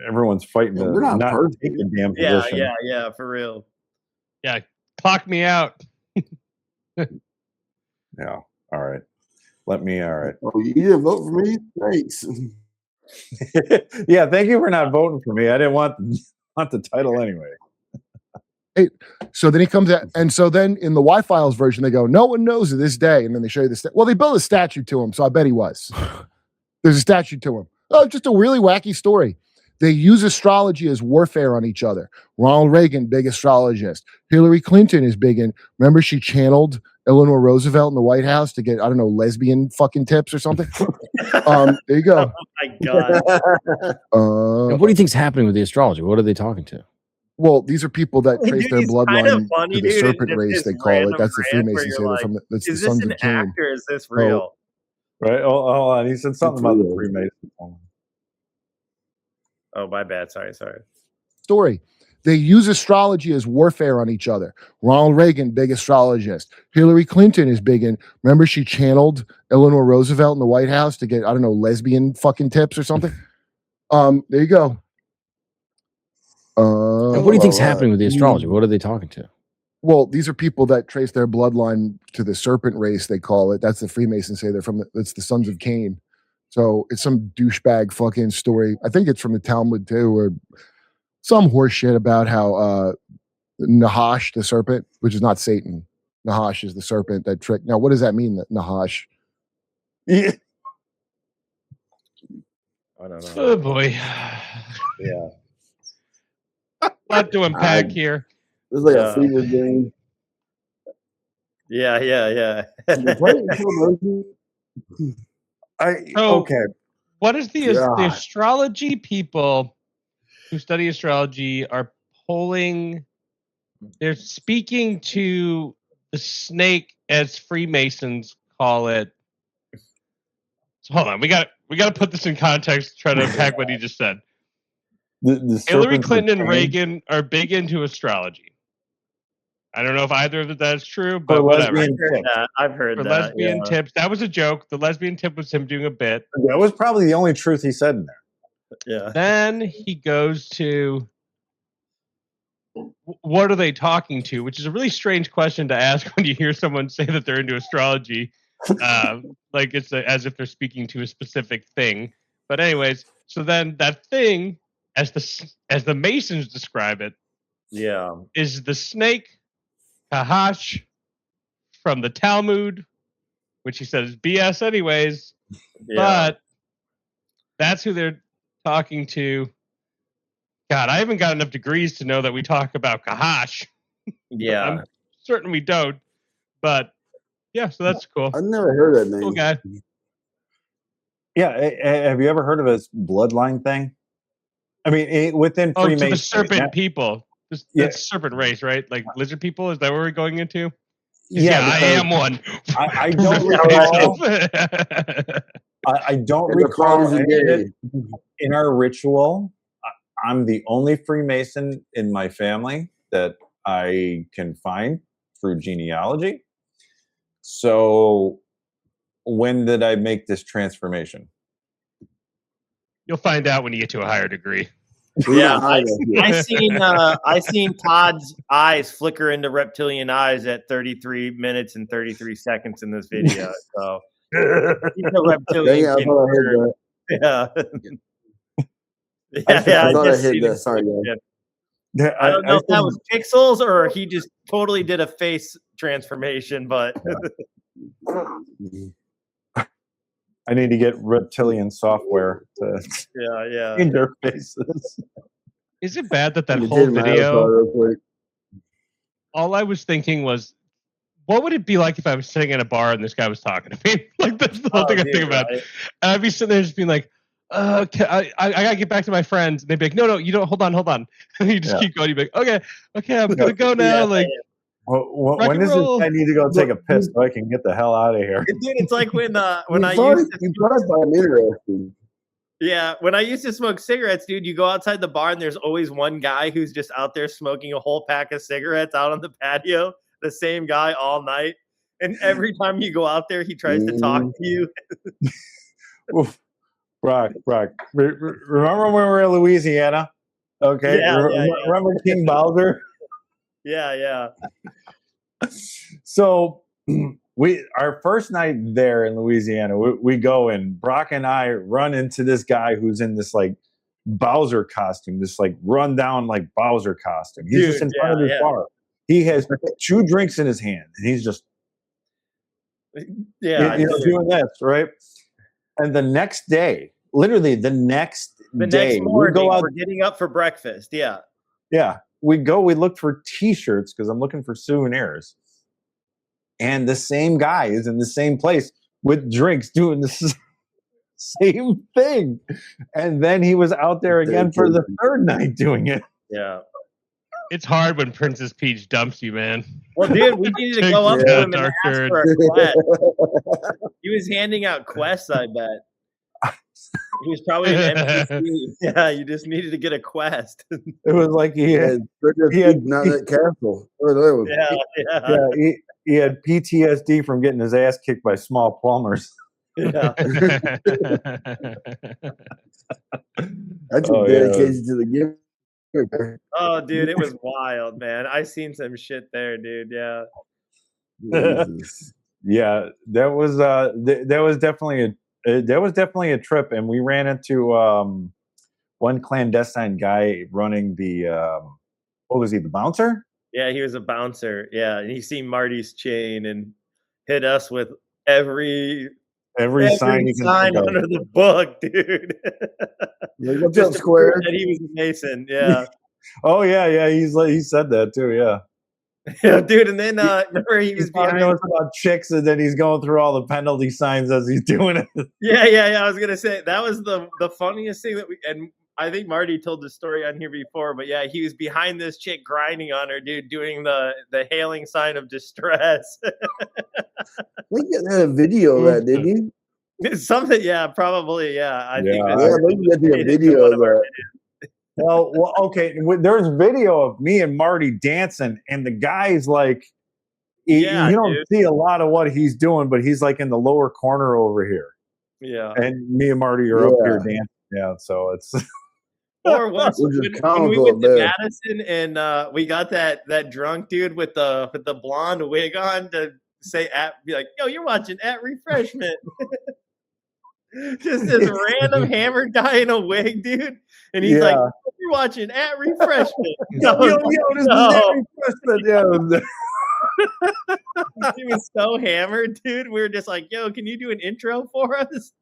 everyone's fighting to we're not not perfect. take a damn position. Yeah, for real. Yeah, clock me out. Yeah. All right. All right. Oh, you didn't vote for me? Thanks. Yeah, thank you for not voting for me. I didn't want the title anyway. Hey, so then he comes out, and so then in the Y-Files version, they go, no one knows to this day, and then they show you the well, they built a statue to him, so I bet he was. There's a statue to him. Oh, just a really wacky story. They use astrology as warfare on each other. Ronald Reagan, big astrologist. Hillary Clinton is big in. Remember, she channeled Eleanor Roosevelt in the White House to get, I don't know, lesbian fucking tips or something. There you go. Oh my God. And what do you think's happening with the astrology? What are they talking to? Well, these are people that trace their bloodline funny, to the dude. serpent It's race. this They call it. That's the random rant where Freemasons. you're like, From that's the is this sons an of Cain. act or is this real? Right. Oh, hold on. He said something about the Freemasons. Oh, my bad. Sorry. Story. They use astrology as warfare on each other. Ronald Reagan, big astrologist. Hillary Clinton is big in. Remember, she channeled Eleanor Roosevelt in the White House to get, I don't know, lesbian fucking tips or something. There you go. And what do you think's happening with the astrology? What are they talking to? Well, these are people that trace their bloodline to the serpent race, they call it. That's the Freemasons say they're from. It's the sons of Cain. So it's some douchebag fucking story. I think it's from the Talmud too, or some horse shit about how Nahash, the serpent, which is not Satan. Nahash is the serpent that tricked. Now, what does that mean, that Nahash? Yeah. I don't know. Oh boy. Yeah. A lot to unpack here. It's like a fever dream. Yeah. Okay. What is the astrology people who study astrology are polling? They're speaking to the snake, as Freemasons call it. So hold on, we got to put this in context. Try to unpack what he just said. Hillary Clinton and Reagan are big into astrology. I don't know if either of that's true, but whatever. I've heard For that. lesbian tips. That was a joke. The lesbian tip was him doing a bit. That was probably the only truth he said in there. Yeah. Then he goes to, what are they talking to? Which is a really strange question to ask when you hear someone say that they're into astrology. Like it's as if they're speaking to a specific thing. But anyways, so then that thing, as the Masons describe it, is the snake Kahash from the Talmud, which he said is BS anyways. But that's who they're talking to. God, I haven't got enough degrees to know that we talk about Kahash. Yeah. I'm certain we don't. But yeah, so that's cool. I've never heard that name. Cool guy. Yeah, have you ever heard of this bloodline thing? I mean, within Freemasonry, the serpent people. That's serpent race, right? Like lizard people? Is that what we're going into? Yeah, I am one. I don't recall. I don't recall in our ritual. I'm the only Freemason in my family that I can find through genealogy. So when did I make this transformation? You'll find out when you get to a higher degree. Yeah, I seen Todd's eyes flicker into reptilian eyes at 33 minutes and 33 seconds in this video. So he's a reptilian. I thought I heard that. Yeah. I thought I heard that. Sorry, guys. I don't know if that was pixels or he just totally did a face transformation, but I need to get reptilian software to interfaces. Is it bad that whole video? All I was thinking was, what would it be like if I was sitting in a bar and this guy was talking to me? Like that's the whole thing I think about. And I'd be sitting there just being like, I gotta get back to my friends. And they'd be like, no, you don't. Hold on. And you just keep going. You'd be like, okay, I'm gonna go now. When does this guy need to go take a piss so I can get the hell out of here? Dude, it's like when I used to smoke cigarettes, dude. You go outside the bar and there's always one guy who's just out there smoking a whole pack of cigarettes out on the patio. The same guy all night, and every time you go out there, he tries to talk to you. Brock. Remember when we were in Louisiana? Okay. Remember King Bowser? Yeah. So our first night there in Louisiana, we go and Brock and I run into this guy who's in this like Bowser costume, this like run down like Bowser costume. He's just in front of his bar. He has 2 drinks in his hand, and he's just doing this, right? And the next day, literally the next day, morning, we're getting up for breakfast. Yeah. We look for T-shirts because I'm looking for souvenirs. And the same guy is in the same place with drinks doing the same thing. And then he was out there again for the 3rd night doing it. Yeah. It's hard when Princess Peach dumps you, man. Well, dude, we needed to go up to him and ask for a quest. He was handing out quests, I bet. He was probably an NPC. Yeah, you just needed to get a quest. It was like he had not that castle. Oh, he had PTSD from getting his ass kicked by small plumbers. Yeah. That's your dedication to the game. Oh, dude, it was wild, man. I seen some shit there, dude. Yeah. Yeah, that was definitely a trip, and we ran into one clandestine guy running the what was he, the bouncer? Yeah, he was a bouncer. Yeah, and he seen Marty's chain and hit us with every sign under the book, dude. What's up, Square? And he was a Mason. Yeah. Oh yeah. He said that too. Yeah. Yeah, dude. And then remember he was behind us about chicks, and then he's going through all the penalty signs as he's doing it. Yeah. I was gonna say that was the funniest thing that and I think Marty told the story on here before, but yeah, he was behind this chick grinding on her, dude, doing the hailing sign of distress. We get a video of that, didn't you? Something, yeah, probably, yeah. I think we get a video of that. Well, okay. There's video of me and Marty dancing, and the guy's like, you don't see a lot of what he's doing, but he's like in the lower corner over here. Yeah. And me and Marty are up here dancing. Yeah, so it's. Or once when we went to Madison and we got that drunk dude with the blonde wig on to be like, yo, you're watching At Refreshment. Just this random hammered guy in a wig, dude. And he's like, you're watching At Refreshment. Yo, this is At Refreshment. Yeah. He was so hammered, dude. We were just like, yo, can you do an intro for us?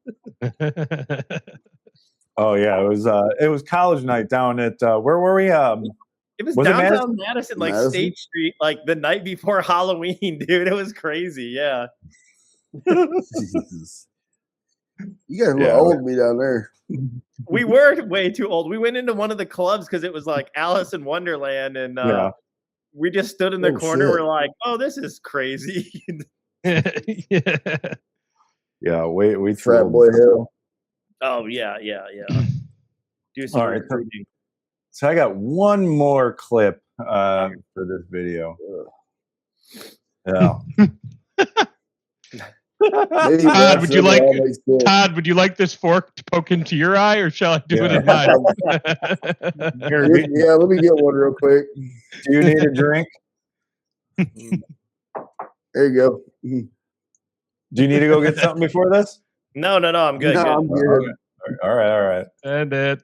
Oh yeah, it was college night down at where were we? It was downtown Madison, like State Street, like the night before Halloween, dude. It was crazy, yeah. Jesus. You guys were old me down there. We were way too old. We went into one of the clubs because it was like Alice in Wonderland, and we just stood in the corner. We're like, "Oh, this is crazy." Yeah, we Frat Boy Hill. Oh yeah. Do some recruiting. So I got one more clip for this video. Yeah. Todd, would you like this fork to poke into your eye, or shall I do it in mine? Yeah, let me get one real quick. Do you need a drink? There you go. Do you need to go get something before this? No, I'm good. No, I'm good. All right. And it.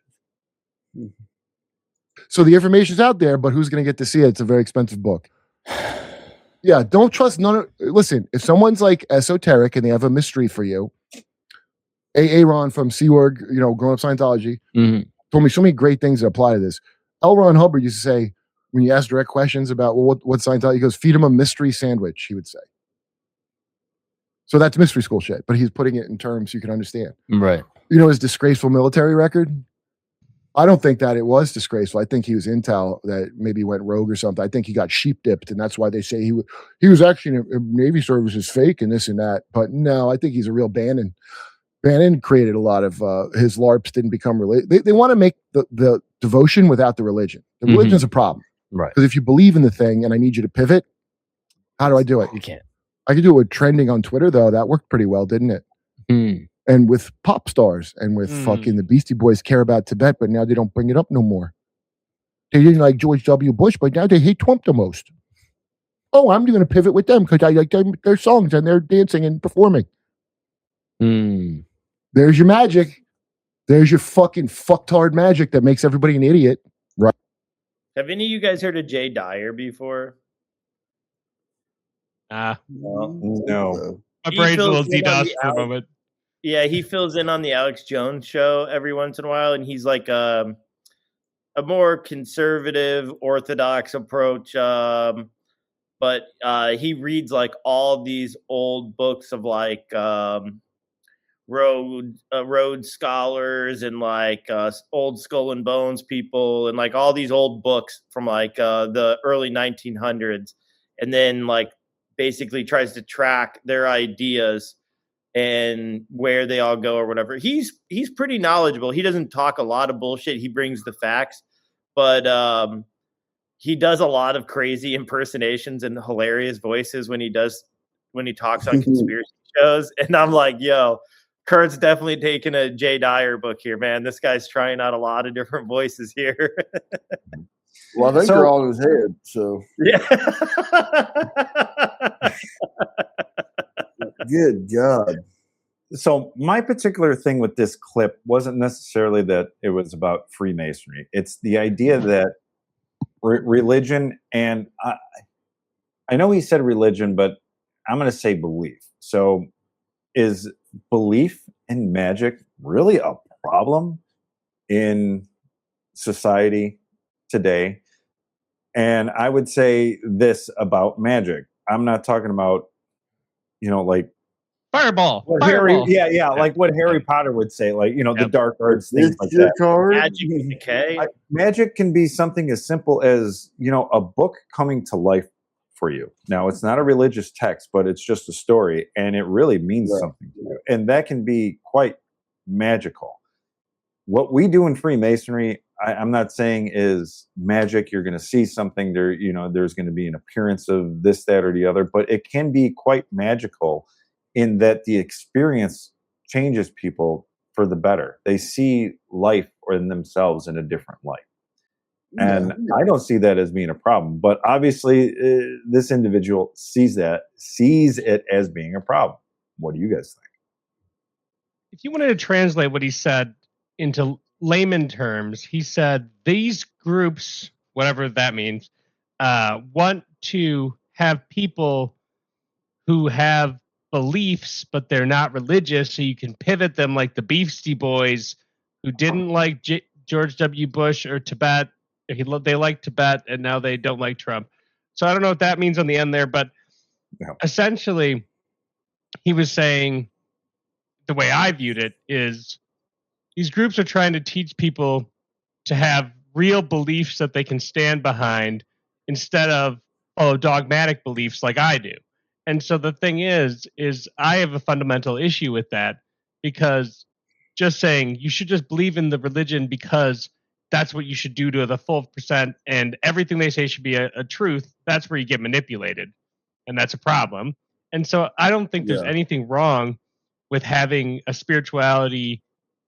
So the information's out there, but who's going to get to see it? It's a very expensive book. Yeah, don't trust none of. Listen, if someone's like esoteric and they have a mystery for you, Aaron from Sea Org, Grown Up Scientology, told me so many great things that apply to this. L. Ron Hubbard used to say, when you ask direct questions about what Scientology, he goes, feed him a mystery sandwich, he would say. So that's mystery school shit, but he's putting it in terms you can understand. Right. His disgraceful military record? I don't think that it was disgraceful. I think he was intel that maybe went rogue or something. I think he got sheep dipped, and that's why they say he was actually in Navy service is fake and this and that. But no, I think he's a real Bannon. Bannon created a lot of his LARPs didn't become religion. They want to make the devotion without the religion. The religion's a problem. Right. Because if you believe in the thing and I need you to pivot, how do I do it? You can't. I could do it with trending on Twitter, though. That worked pretty well, didn't it? And with pop stars and with fucking the Beastie Boys care about Tibet, but now they don't bring it up no more. They didn't like George W. Bush, but now they hate Trump the most. Oh, I'm going to pivot with them because I like their songs and they're dancing and performing. There's your magic. There's your fucking fucktard magic that makes everybody an idiot. Right? Have any of you guys heard of Jay Dyer before? No. My brain's a little DDoS for a moment. Yeah, he fills in on the Alex Jones show every once in a while, and he's like a more conservative, orthodox approach. But he reads like all these old books of like Rhodes scholars and like old Skull and Bones people, and like all these old books from like the early 1900s, and then like basically tries to track their ideas and where they all go or whatever. He's pretty knowledgeable. He doesn't talk a lot of bullshit. He brings the facts, but he does a lot of crazy impersonations and hilarious voices when he talks on conspiracy shows. And I'm like, yo, Kurt's definitely taking a Jay Dyer book here, man. This guy's trying out a lot of different voices here. Well, I think they're all in his head. So yeah. Good God. So my particular thing with this clip wasn't necessarily that it was about Freemasonry. It's the idea that religion, and I know he said religion, but I'm going to say belief. So is belief in magic really a problem in society today? And I would say this about magic. I'm not talking about, like Fireball. Harry, like what Harry Potter would say, like, the dark arts, things like that. Magic is decay. Magic can be something as simple as, a book coming to life for you. Now, it's not a religious text, but it's just a story, and it really means something to you. And that can be quite magical. What we do in Freemasonry, I'm not saying is magic. You're going to see something there, there's going to be an appearance of this, that, or the other, but it can be quite magical in that the experience changes people for the better. They see life or in themselves in a different light. And I don't see that as being a problem. But obviously, this individual sees it as being a problem. What do you guys think? If you wanted to translate what he said into layman terms, he said these groups, whatever that means, want to have people who have beliefs, but they're not religious, so you can pivot them like the Beastie Boys, who didn't like George W. Bush or Tibet. They like Tibet, and now they don't like Trump. So I don't know what that means on the end there, but essentially, he was saying, the way I viewed it is, these groups are trying to teach people to have real beliefs that they can stand behind instead of dogmatic beliefs like I do. And so the thing is I have a fundamental issue with that, because just saying you should just believe in the religion because that's what you should do to the full percent, and everything they say should be a truth, that's where you get manipulated. And that's a problem. And so I don't think there's anything wrong with having a spirituality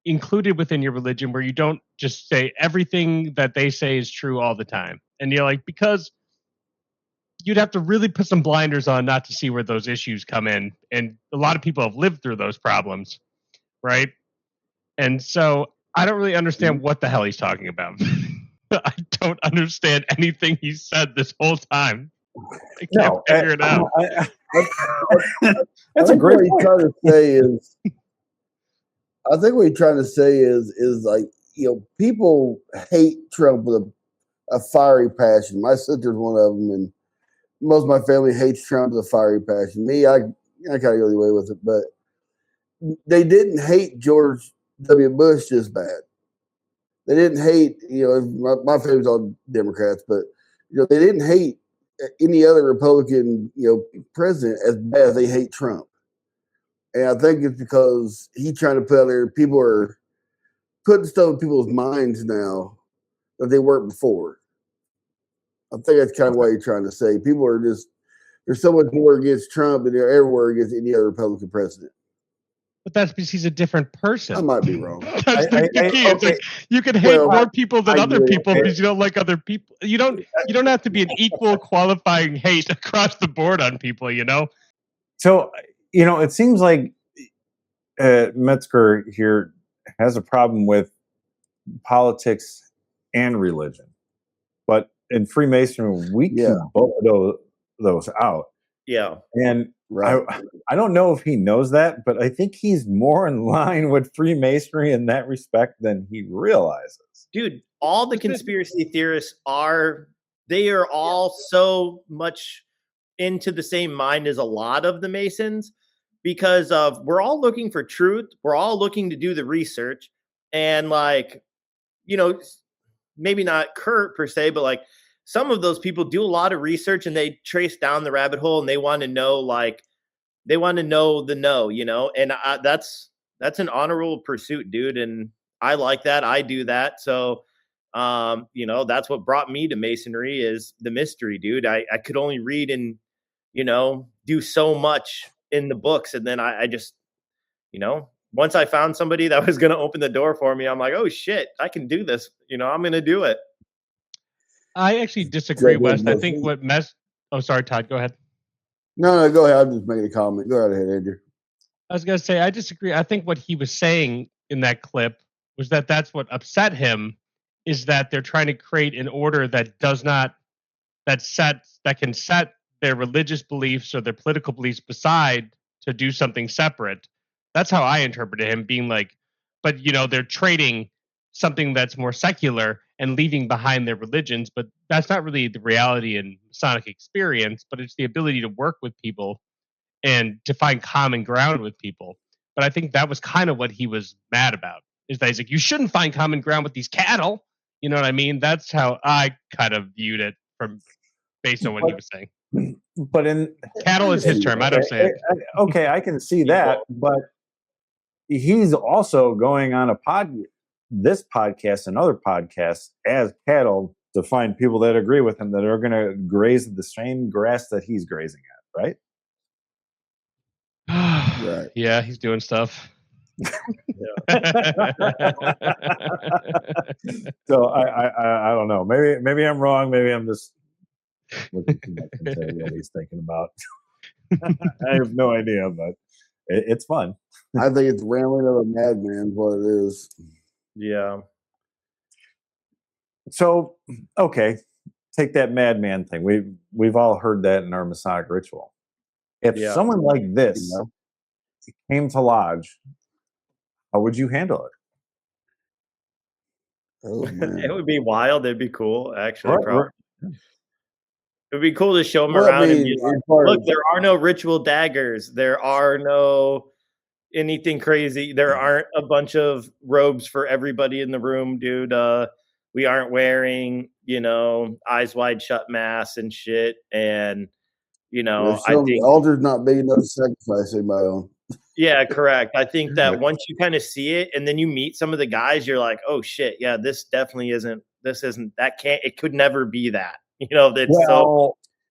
included within your religion where you don't just say everything that they say is true all the time. And you're like, because you'd have to really put some blinders on not to see where those issues come in. And a lot of people have lived through those problems, right? And so I don't really understand what the hell he's talking about. I don't understand anything he said this whole time. I can't figure it out. That's a great point. Trying to say is, I think what he's trying to say is like, people hate Trump with a fiery passion. My sister's one of them, and most of my family hates Trump with a fiery passion. Me, I kind of go the way with it, but they didn't hate George W. Bush just bad. They didn't hate, my family's all Democrats, but they didn't hate any other Republican, president as bad as they hate Trump. And I think it's because he's trying to put out there, people are putting stuff in people's minds now that they weren't before. I think that's kind of what he's trying to say. People are just, there's so much more against Trump than they're everywhere against any other Republican president. But that's because he's a different person. I might be wrong. That's the key. It's like, you can hate more people than other people because you don't like other people. You don't have to be an equal qualifying hate across the board on people, So, it seems like Metzger here has a problem with politics and religion. But in Freemasonry, we keep both of those out. Yeah. And I don't know if he knows that, but I think he's more in line with Freemasonry in that respect than he realizes. Dude, all the conspiracy theorists are all so much into the same mind as a lot of the Masons, because we're all looking for truth. We're all looking to do the research. And maybe not Kurt per se, but some of those people do a lot of research and they trace down the rabbit hole and they want to know they want to know the no, and that's an honorable pursuit, dude. And I like that. I do that. So, that's what brought me to Masonry is the mystery, dude. I could only read and, do so much in the books. And then I just, once I found somebody that was going to open the door for me, I'm like, oh shit, I can do this. I'm going to do it. I actually disagree, Wes. I think oh, sorry, Todd, go ahead. No, go ahead. I'm just making a comment. Go right ahead, Andrew. I was going to say, I disagree. I think what he was saying in that clip was that that's what upset him, is that they're trying to create an order that can set their religious beliefs or their political beliefs aside to do something separate. That's how I interpreted him, being like, but they're trading something that's more secular and leaving behind their religions, but that's not really the reality in Masonic experience, but it's the ability to work with people and to find common ground with people. But I think that was kind of what he was mad about, is that he's like, you shouldn't find common ground with these cattle. You know what I mean? That's how I kind of viewed it based on what he was saying. But cattle is his term. I don't say it. Okay, I can see that, but he's also going on this podcast and other podcasts as cattle to find people that agree with him that are going to graze the same grass that he's grazing at, right? Right. Yeah, he's doing stuff. So I don't know. Maybe I'm wrong. Maybe I'm just looking too much into what he's thinking about. I have no idea, but it's fun. I think it's rambling of a madman. What it is. Yeah. So okay, take that madman thing. We've all heard that in our Masonic ritual. If someone like this came to lodge, how would you handle it? Oh, man. It would be wild. It'd be cool, actually. Right. It would be cool to show them around and be like, look, there are no ritual daggers. There are no anything crazy. There aren't a bunch of robes for everybody in the room, dude. We aren't wearing, eyes wide shut masks and shit. And, I think the altar's not big enough to sacrifice anybody on. Yeah, correct. I think that once you kind of see it and then you meet some of the guys, you're like, oh shit, yeah, this definitely isn't, it could never be that.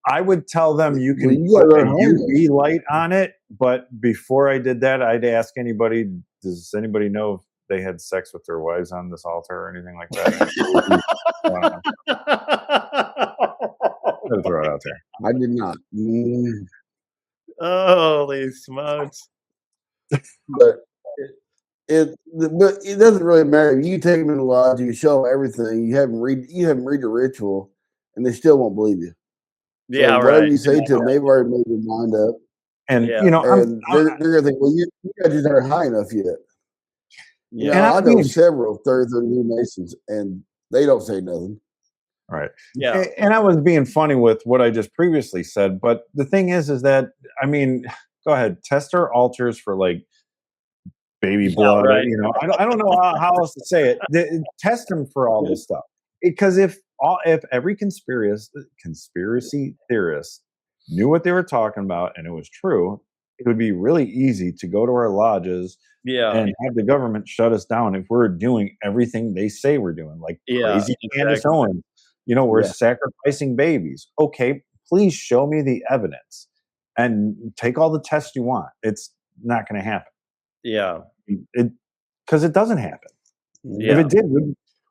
I would tell them you can put a UV light on it, but before I did that, I'd ask anybody, does anybody know if they had sex with their wives on this altar or anything like that? I'll throw it out there. I did not. Holy smokes. But it doesn't really matter. You take them in the lodge, you show them everything, you have them read the ritual, and they still won't believe you. Yeah, so whatever you say to them, they've already made their mind up. And they're gonna think, well, you guys just aren't high enough yet. Yeah, I know several 33 new Masons, and they don't say nothing. Right. Yeah. And I was being funny with what I just previously said, but the thing is that, go ahead, test our altars for like baby blood. Right. I don't know how else to say it. Test them for all this stuff. Because if every conspiracy theorist knew what they were talking about and it was true, it would be really easy to go to our lodges and have the government shut us down if we're doing everything they say we're doing, like crazy Candace Owens. We're sacrificing babies. Okay, please show me the evidence and take all the tests you want. It's not going to happen. Yeah. Because it doesn't happen. Yeah. If it did,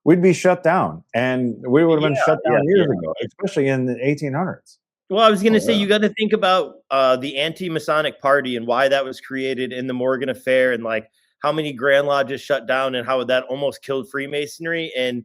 we'd be shut down. And we would have been shut down years ago, especially in the 1800s. Well, I was going to say, you got to think about the anti-Masonic Party and why that was created in the Morgan Affair and like how many Grand Lodges shut down and how that almost killed Freemasonry. And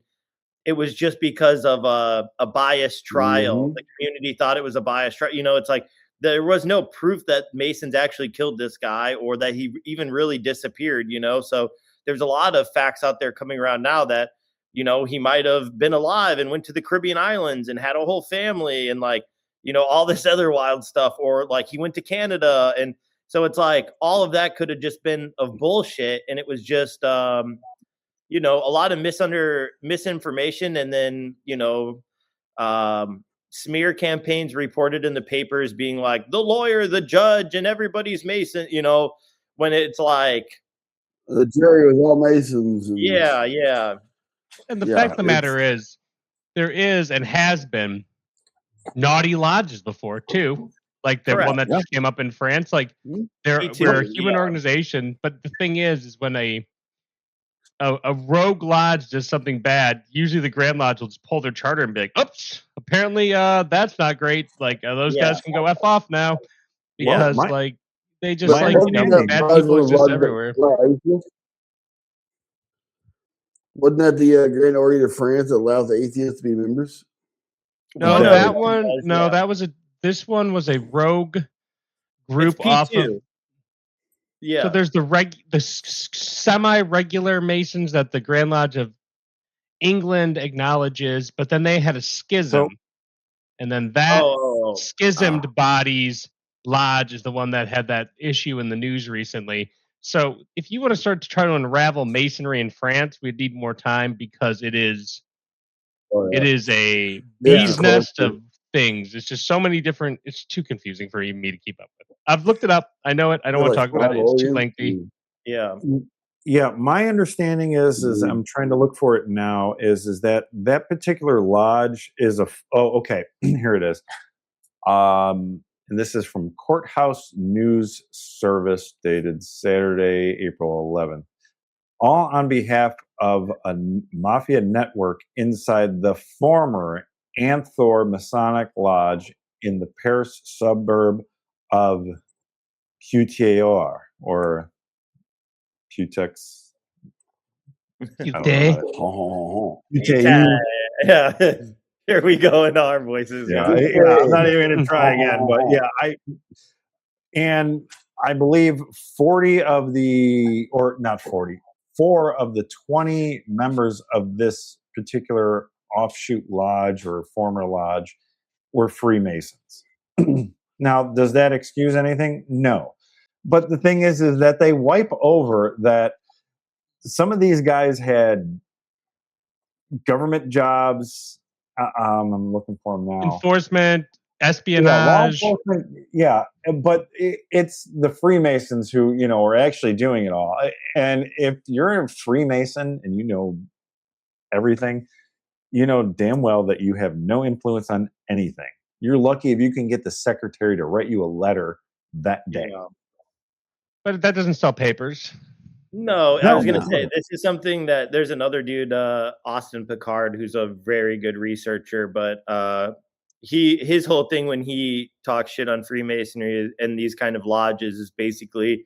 it was just because of a biased trial. Mm-hmm. The community thought it was a biased trial. It's like there was no proof that Masons actually killed this guy or that he even really disappeared, So there's a lot of facts out there coming around now that, he might have been alive and went to the Caribbean islands and had a whole family and like, all this other wild stuff, or like he went to Canada. And so it's like all of that could have just been of bullshit. And it was just, a lot of misinformation and then, smear campaigns reported in the papers being like the lawyer, the judge, and everybody's Mason, when it's like The jury was all Masons. And, yeah. And the Yeah, fact of the it's- matter is, there is and has been naughty lodges before too, like the Correct. one that just came up in France. Like Mhm. we're a human yeah. organization, but the thing is when a rogue lodge does something bad, usually the Grand Lodge will just pull their charter and be like, "Oops, apparently that's not great. Like those Yeah. guys can go f off now," Well, because like they just my like understanding- bad people is just everywhere. Wasn't that the Grand Orient of France that allows atheists to be members? No, No, that it one. does, No, yeah. that was a. This one was a rogue group It's off P2. of. Yeah. So there's the semi-regular Masons that the Grand Lodge of England acknowledges, but then they had a schism, and then that schismed bodies lodge is the one that had that issue in the news recently. So if you want to start to try to unravel Masonry in France, we'd need more time because it is a bee's nest of things. It's just so many different. It's too confusing for even me to keep up with. I've looked it up. I know it. I don't want to talk about it. It's too lengthy. Yeah. Yeah, my understanding is I'm trying to look for it now. Is that particular lodge is okay. Here it is. And this is from Courthouse News Service, dated Saturday, April 11th. All on behalf of a mafia network inside the former Anthor Masonic Lodge in the Paris suburb of Puteaux or Putex. Yeah. Here we go in our voices. Yeah, I'm not even going to try again, but I believe 4 of the 20 members of this particular offshoot lodge or former lodge were Freemasons. Now, does that excuse anything? No. But the thing is that they wipe over that some of these guys had government jobs. I'm looking for them now. Enforcement, espionage. Yeah, but it's the Freemasons who, are actually doing it all. And if you're a Freemason and you know everything, you know damn well that you have no influence on anything. You're lucky if you can get the secretary to write you a letter that day. Yeah. But that doesn't sell papers. No, I was going to say, this is something that there's another dude, Austin Picard, who's a very good researcher, but his whole thing when he talks shit on Freemasonry and these kind of lodges is basically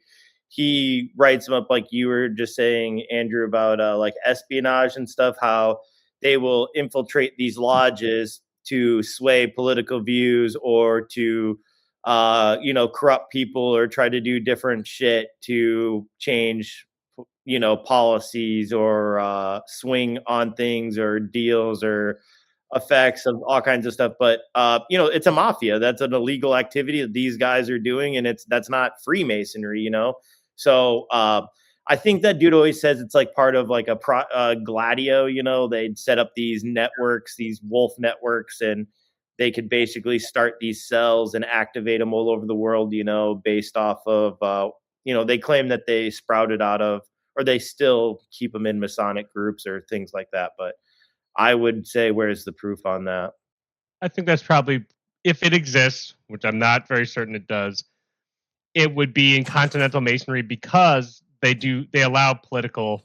he writes them up like you were just saying, Andrew, about like espionage and stuff, how they will infiltrate these lodges to sway political views or to corrupt people or try to do different shit to change policies or swing on things or deals or effects of all kinds of stuff. But it's a mafia. That's an illegal activity that these guys are doing, and that's not Freemasonry. So I think that dude always says it's like part of like a Gladio. They'd set up these networks, these wolf networks, and they could basically start these cells and activate them all over the world. Based off of they claim that they sprouted out of, or they still keep them in Masonic groups or things like that. But I would say, where's the proof on that? I think that's probably, if it exists, which I'm not very certain it does, it would be in Continental Masonry because they allow political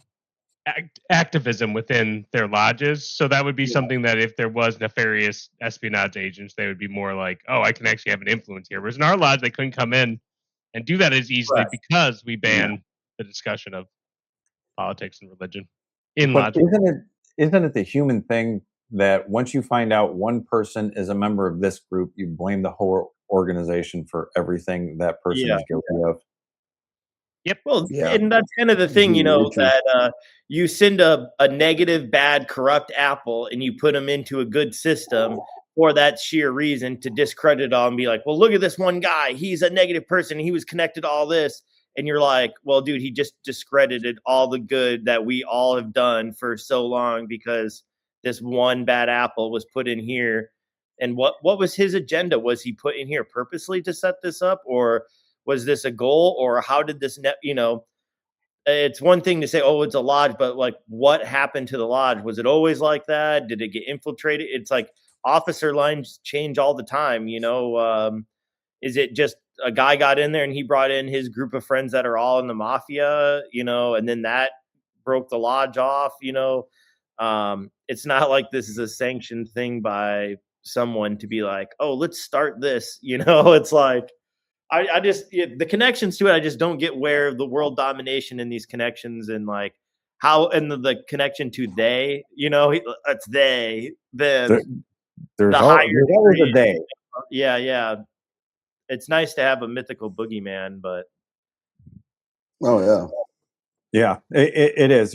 activism within their lodges. So that would be something that if there was nefarious espionage agents, they would be more like, oh, I can actually have an influence here. Whereas in our lodge, they couldn't come in and do that as easily because we ban the discussion of politics and religion in But lodge. isn't it the human thing that once you find out one person is a member of this group, you blame the whole organization for everything that person is guilty of? Yep. Well, and that's kind of the thing, that you send a negative, bad, corrupt apple and you put them into a good system for that sheer reason to discredit it all and be like, well, look at this one guy. He's a negative person. He was connected to all this. And you're like, well, dude, he just discredited all the good that we all have done for so long because this one bad apple was put in here And what was his agenda? Was he put in here purposely to set this up, or was this a goal, or how did this it's one thing to say, oh, it's a lodge, but like what happened to the lodge? Was it always like that? Did it get infiltrated? It's like officer lines change all the time, is it just a guy got in there and he brought in his group of friends that are all in the mafia, and then that broke the lodge off, it's not like this is a sanctioned thing by someone to be like, oh, let's start this, it's like, I just the connections to it. I just don't get where the world domination in these connections and like how and the connection to they. It's they. There's always a they. Yeah. It's nice to have a mythical boogeyman, but yeah, it is.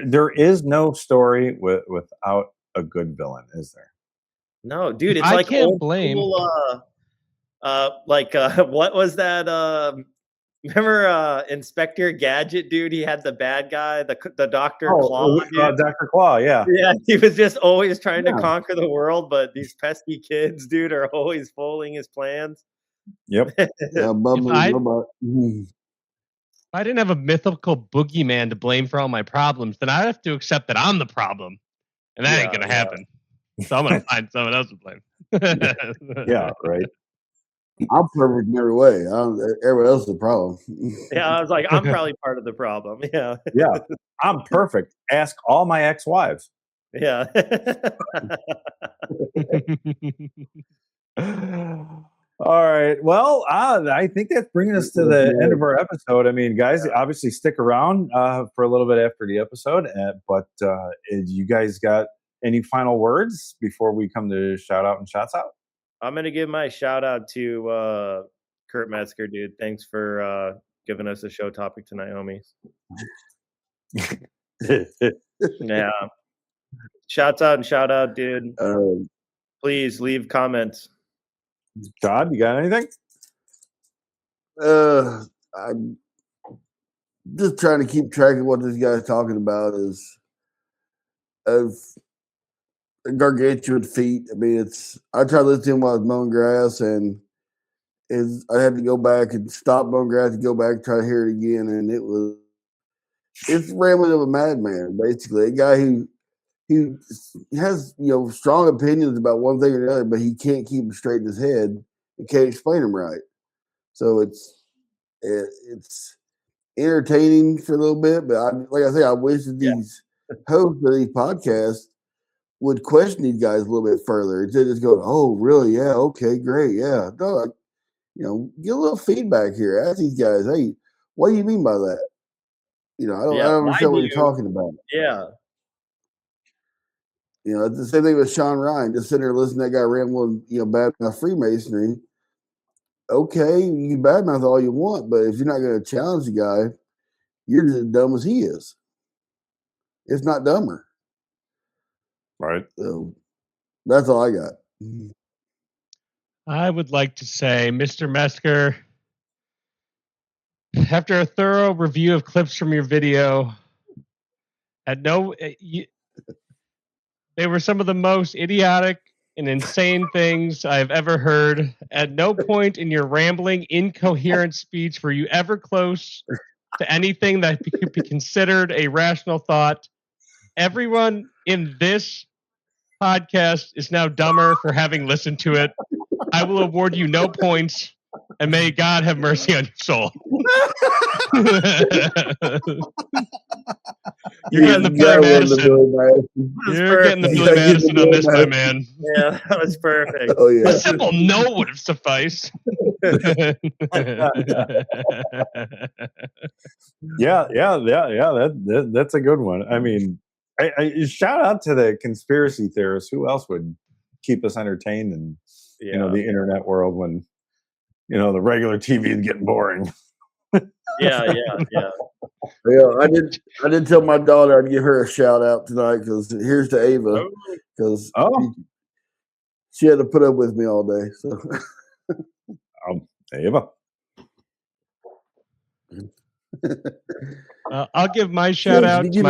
There is no story without a good villain, is there? No, dude. It's I like can't blame. What was that? Remember Inspector Gadget, dude? He had the bad guy, the Dr. Claw. Dr. Claw, yeah. Yeah, he was just always trying to conquer the world, but these pesky kids, dude, are always foiling his plans. Yep. If I didn't have a mythical boogeyman to blame for all my problems, then I have to accept that I'm the problem. And that ain't going to happen. So I'm going to find someone else to blame. Yeah, right. I'm perfect in every way. Everyone else is the problem. Yeah, I was like, I'm probably part of the problem. Yeah. Yeah. I'm perfect. Ask all my ex-wives. Yeah. All right. Well, I think that's bringing us to the end of our episode. I mean, guys, obviously stick around for a little bit after the episode. But you guys got any final words before we come to shout out and shouts out? I'm going to give my shout out to Kurt Metzger, dude. Thanks for giving us a show topic tonight, homies. Yeah. Shouts out and shout out, dude. Please leave comments. Todd, you got anything? I'm just trying to keep track of what this guy's talking about is gargantuan feat. I mean, I tried to listen to him while I was mowing grass, and I had to go back and stop mowing grass and go back and try to hear it again, and it's rambling of a madman, basically. A guy who has strong opinions about one thing or another, but he can't keep them straight in his head. He can't explain them right. So it's entertaining for a little bit, but like I say, I wish that these hosts of these podcasts would question these guys a little bit further instead of just going, "Oh, really? Yeah, okay, great, yeah." No, get a little feedback here. Ask these guys, "Hey, what do you mean by that?" I don't understand what you're talking about. Yeah. It's the same thing with Sean Ryan. Just sitting there listening to that guy rambling, bad about Freemasonry. Okay, you can badmouth all you want, but if you're not going to challenge the guy, you're just as dumb as he is. It's not dumber. Right. So that's all I got. I would like to say, Mr. Metzger, after a thorough review of clips from your video, they were some of the most idiotic and insane things I've ever heard. At no point in your rambling, incoherent speech were you ever close to anything that could be considered a rational thought. Everyone in this podcast is now dumber for having listened to it. I will award you no points, and may God have mercy on your soul. You're getting the Billy Madison. You're getting the Billy Madison on this time, man. Yeah, that was perfect. Oh yeah. A simple no would have sufficed. Yeah. That's a good one. I mean, I shout out to the conspiracy theorists. Who else would keep us entertained in the internet world when the regular TV is getting boring? Yeah. Yeah, I did tell my daughter I'd give her a shout out tonight because here's to Ava because she had to put up with me all day. So Ava. I'll give my shout out to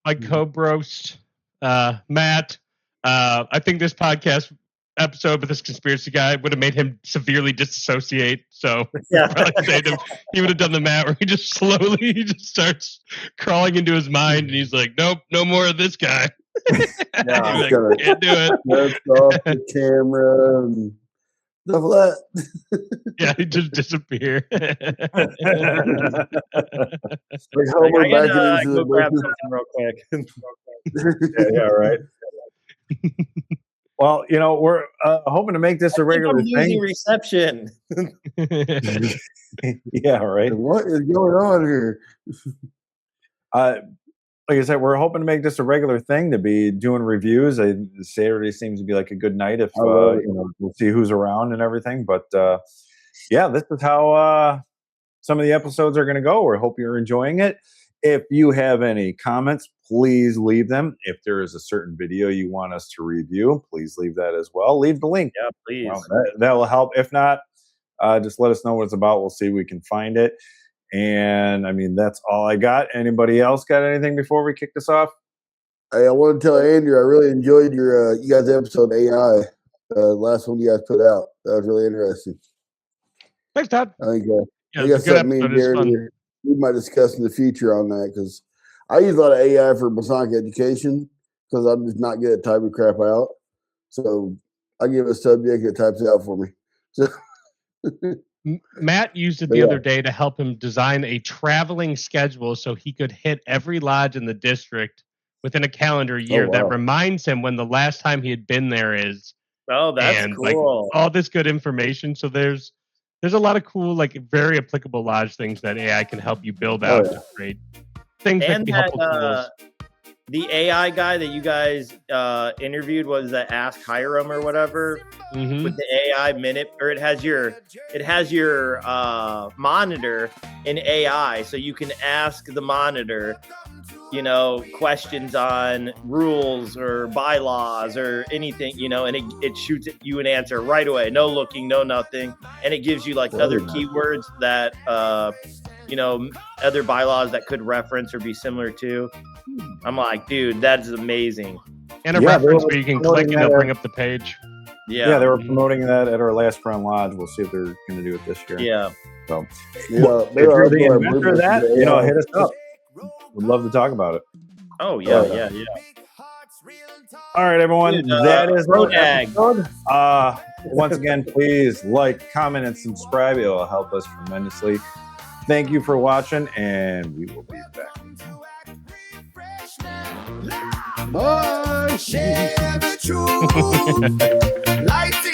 my co-broast, Matt. I think this podcast episode with this conspiracy guy would have made him severely disassociate. So he would have done the Matt where he just slowly just starts crawling into his mind, and he's like, "Nope, no more of this guy." Yeah, like, can't do it. That's off the camera and stuff like that. Yeah, he just disappear. Like Homer I back gotta into go grab the something real quick. Yeah, right. Well, we're hoping to make this a regular I'm losing thing. reception. Yeah, right. What is going on here? Like I said, we're hoping to make this a regular thing to be doing reviews. Saturday seems to be like a good night if we'll see who's around and everything. But yeah, this is how some of the episodes are going to go. We hope you're enjoying it. If you have any comments, please leave them. If there is a certain video you want us to review, please leave that as well. Leave the link. Yeah, please. That will help. If not, just let us know what it's about. We'll see if we can find it. And I mean, that's all I got. Anybody else got anything before we kick this off? Hey, I want to tell Andrew, I really enjoyed your you guys' episode AI. Last one you guys put out. That was really interesting. Thanks, Todd. I think Yeah, I it's guess a good me and episode. It's Gary, fun. we might discuss in the future on that because I use a lot of AI for Masonic education because I'm just not good at typing crap out. So I give a subject, it types it out for me. So Matt used it the other day to help him design a traveling schedule so he could hit every lodge in the district within a calendar year that reminds him when the last time he had been there is. Oh, that's and, cool. Like, all this good information. So there's a lot of cool, like very applicable lodge things that AI can help you build out to create things that can be helpful tools. The AI guy that you guys interviewed was that Ask Hiram or whatever with the AI minute, or it has your monitor in AI, so you can ask the monitor, questions on rules or bylaws or anything, and it shoots you an answer right away, no looking, no nothing, and it gives you like other keywords that other bylaws that could reference or be similar to. I'm like, dude, that is amazing. And a reference where you can click and it'll bring up the page. Yeah, they were promoting that at our last Front Lodge. We'll see if they're going to do it this year. Yeah. So, if you're the inventor of that, hit us up. We'd love to talk about it. Oh, yeah. All right, everyone. Dude, that is our episode. Once again, please like, comment, and subscribe. It will help us tremendously. Thank you for watching, and we will be back. Bye. Share the truth. Light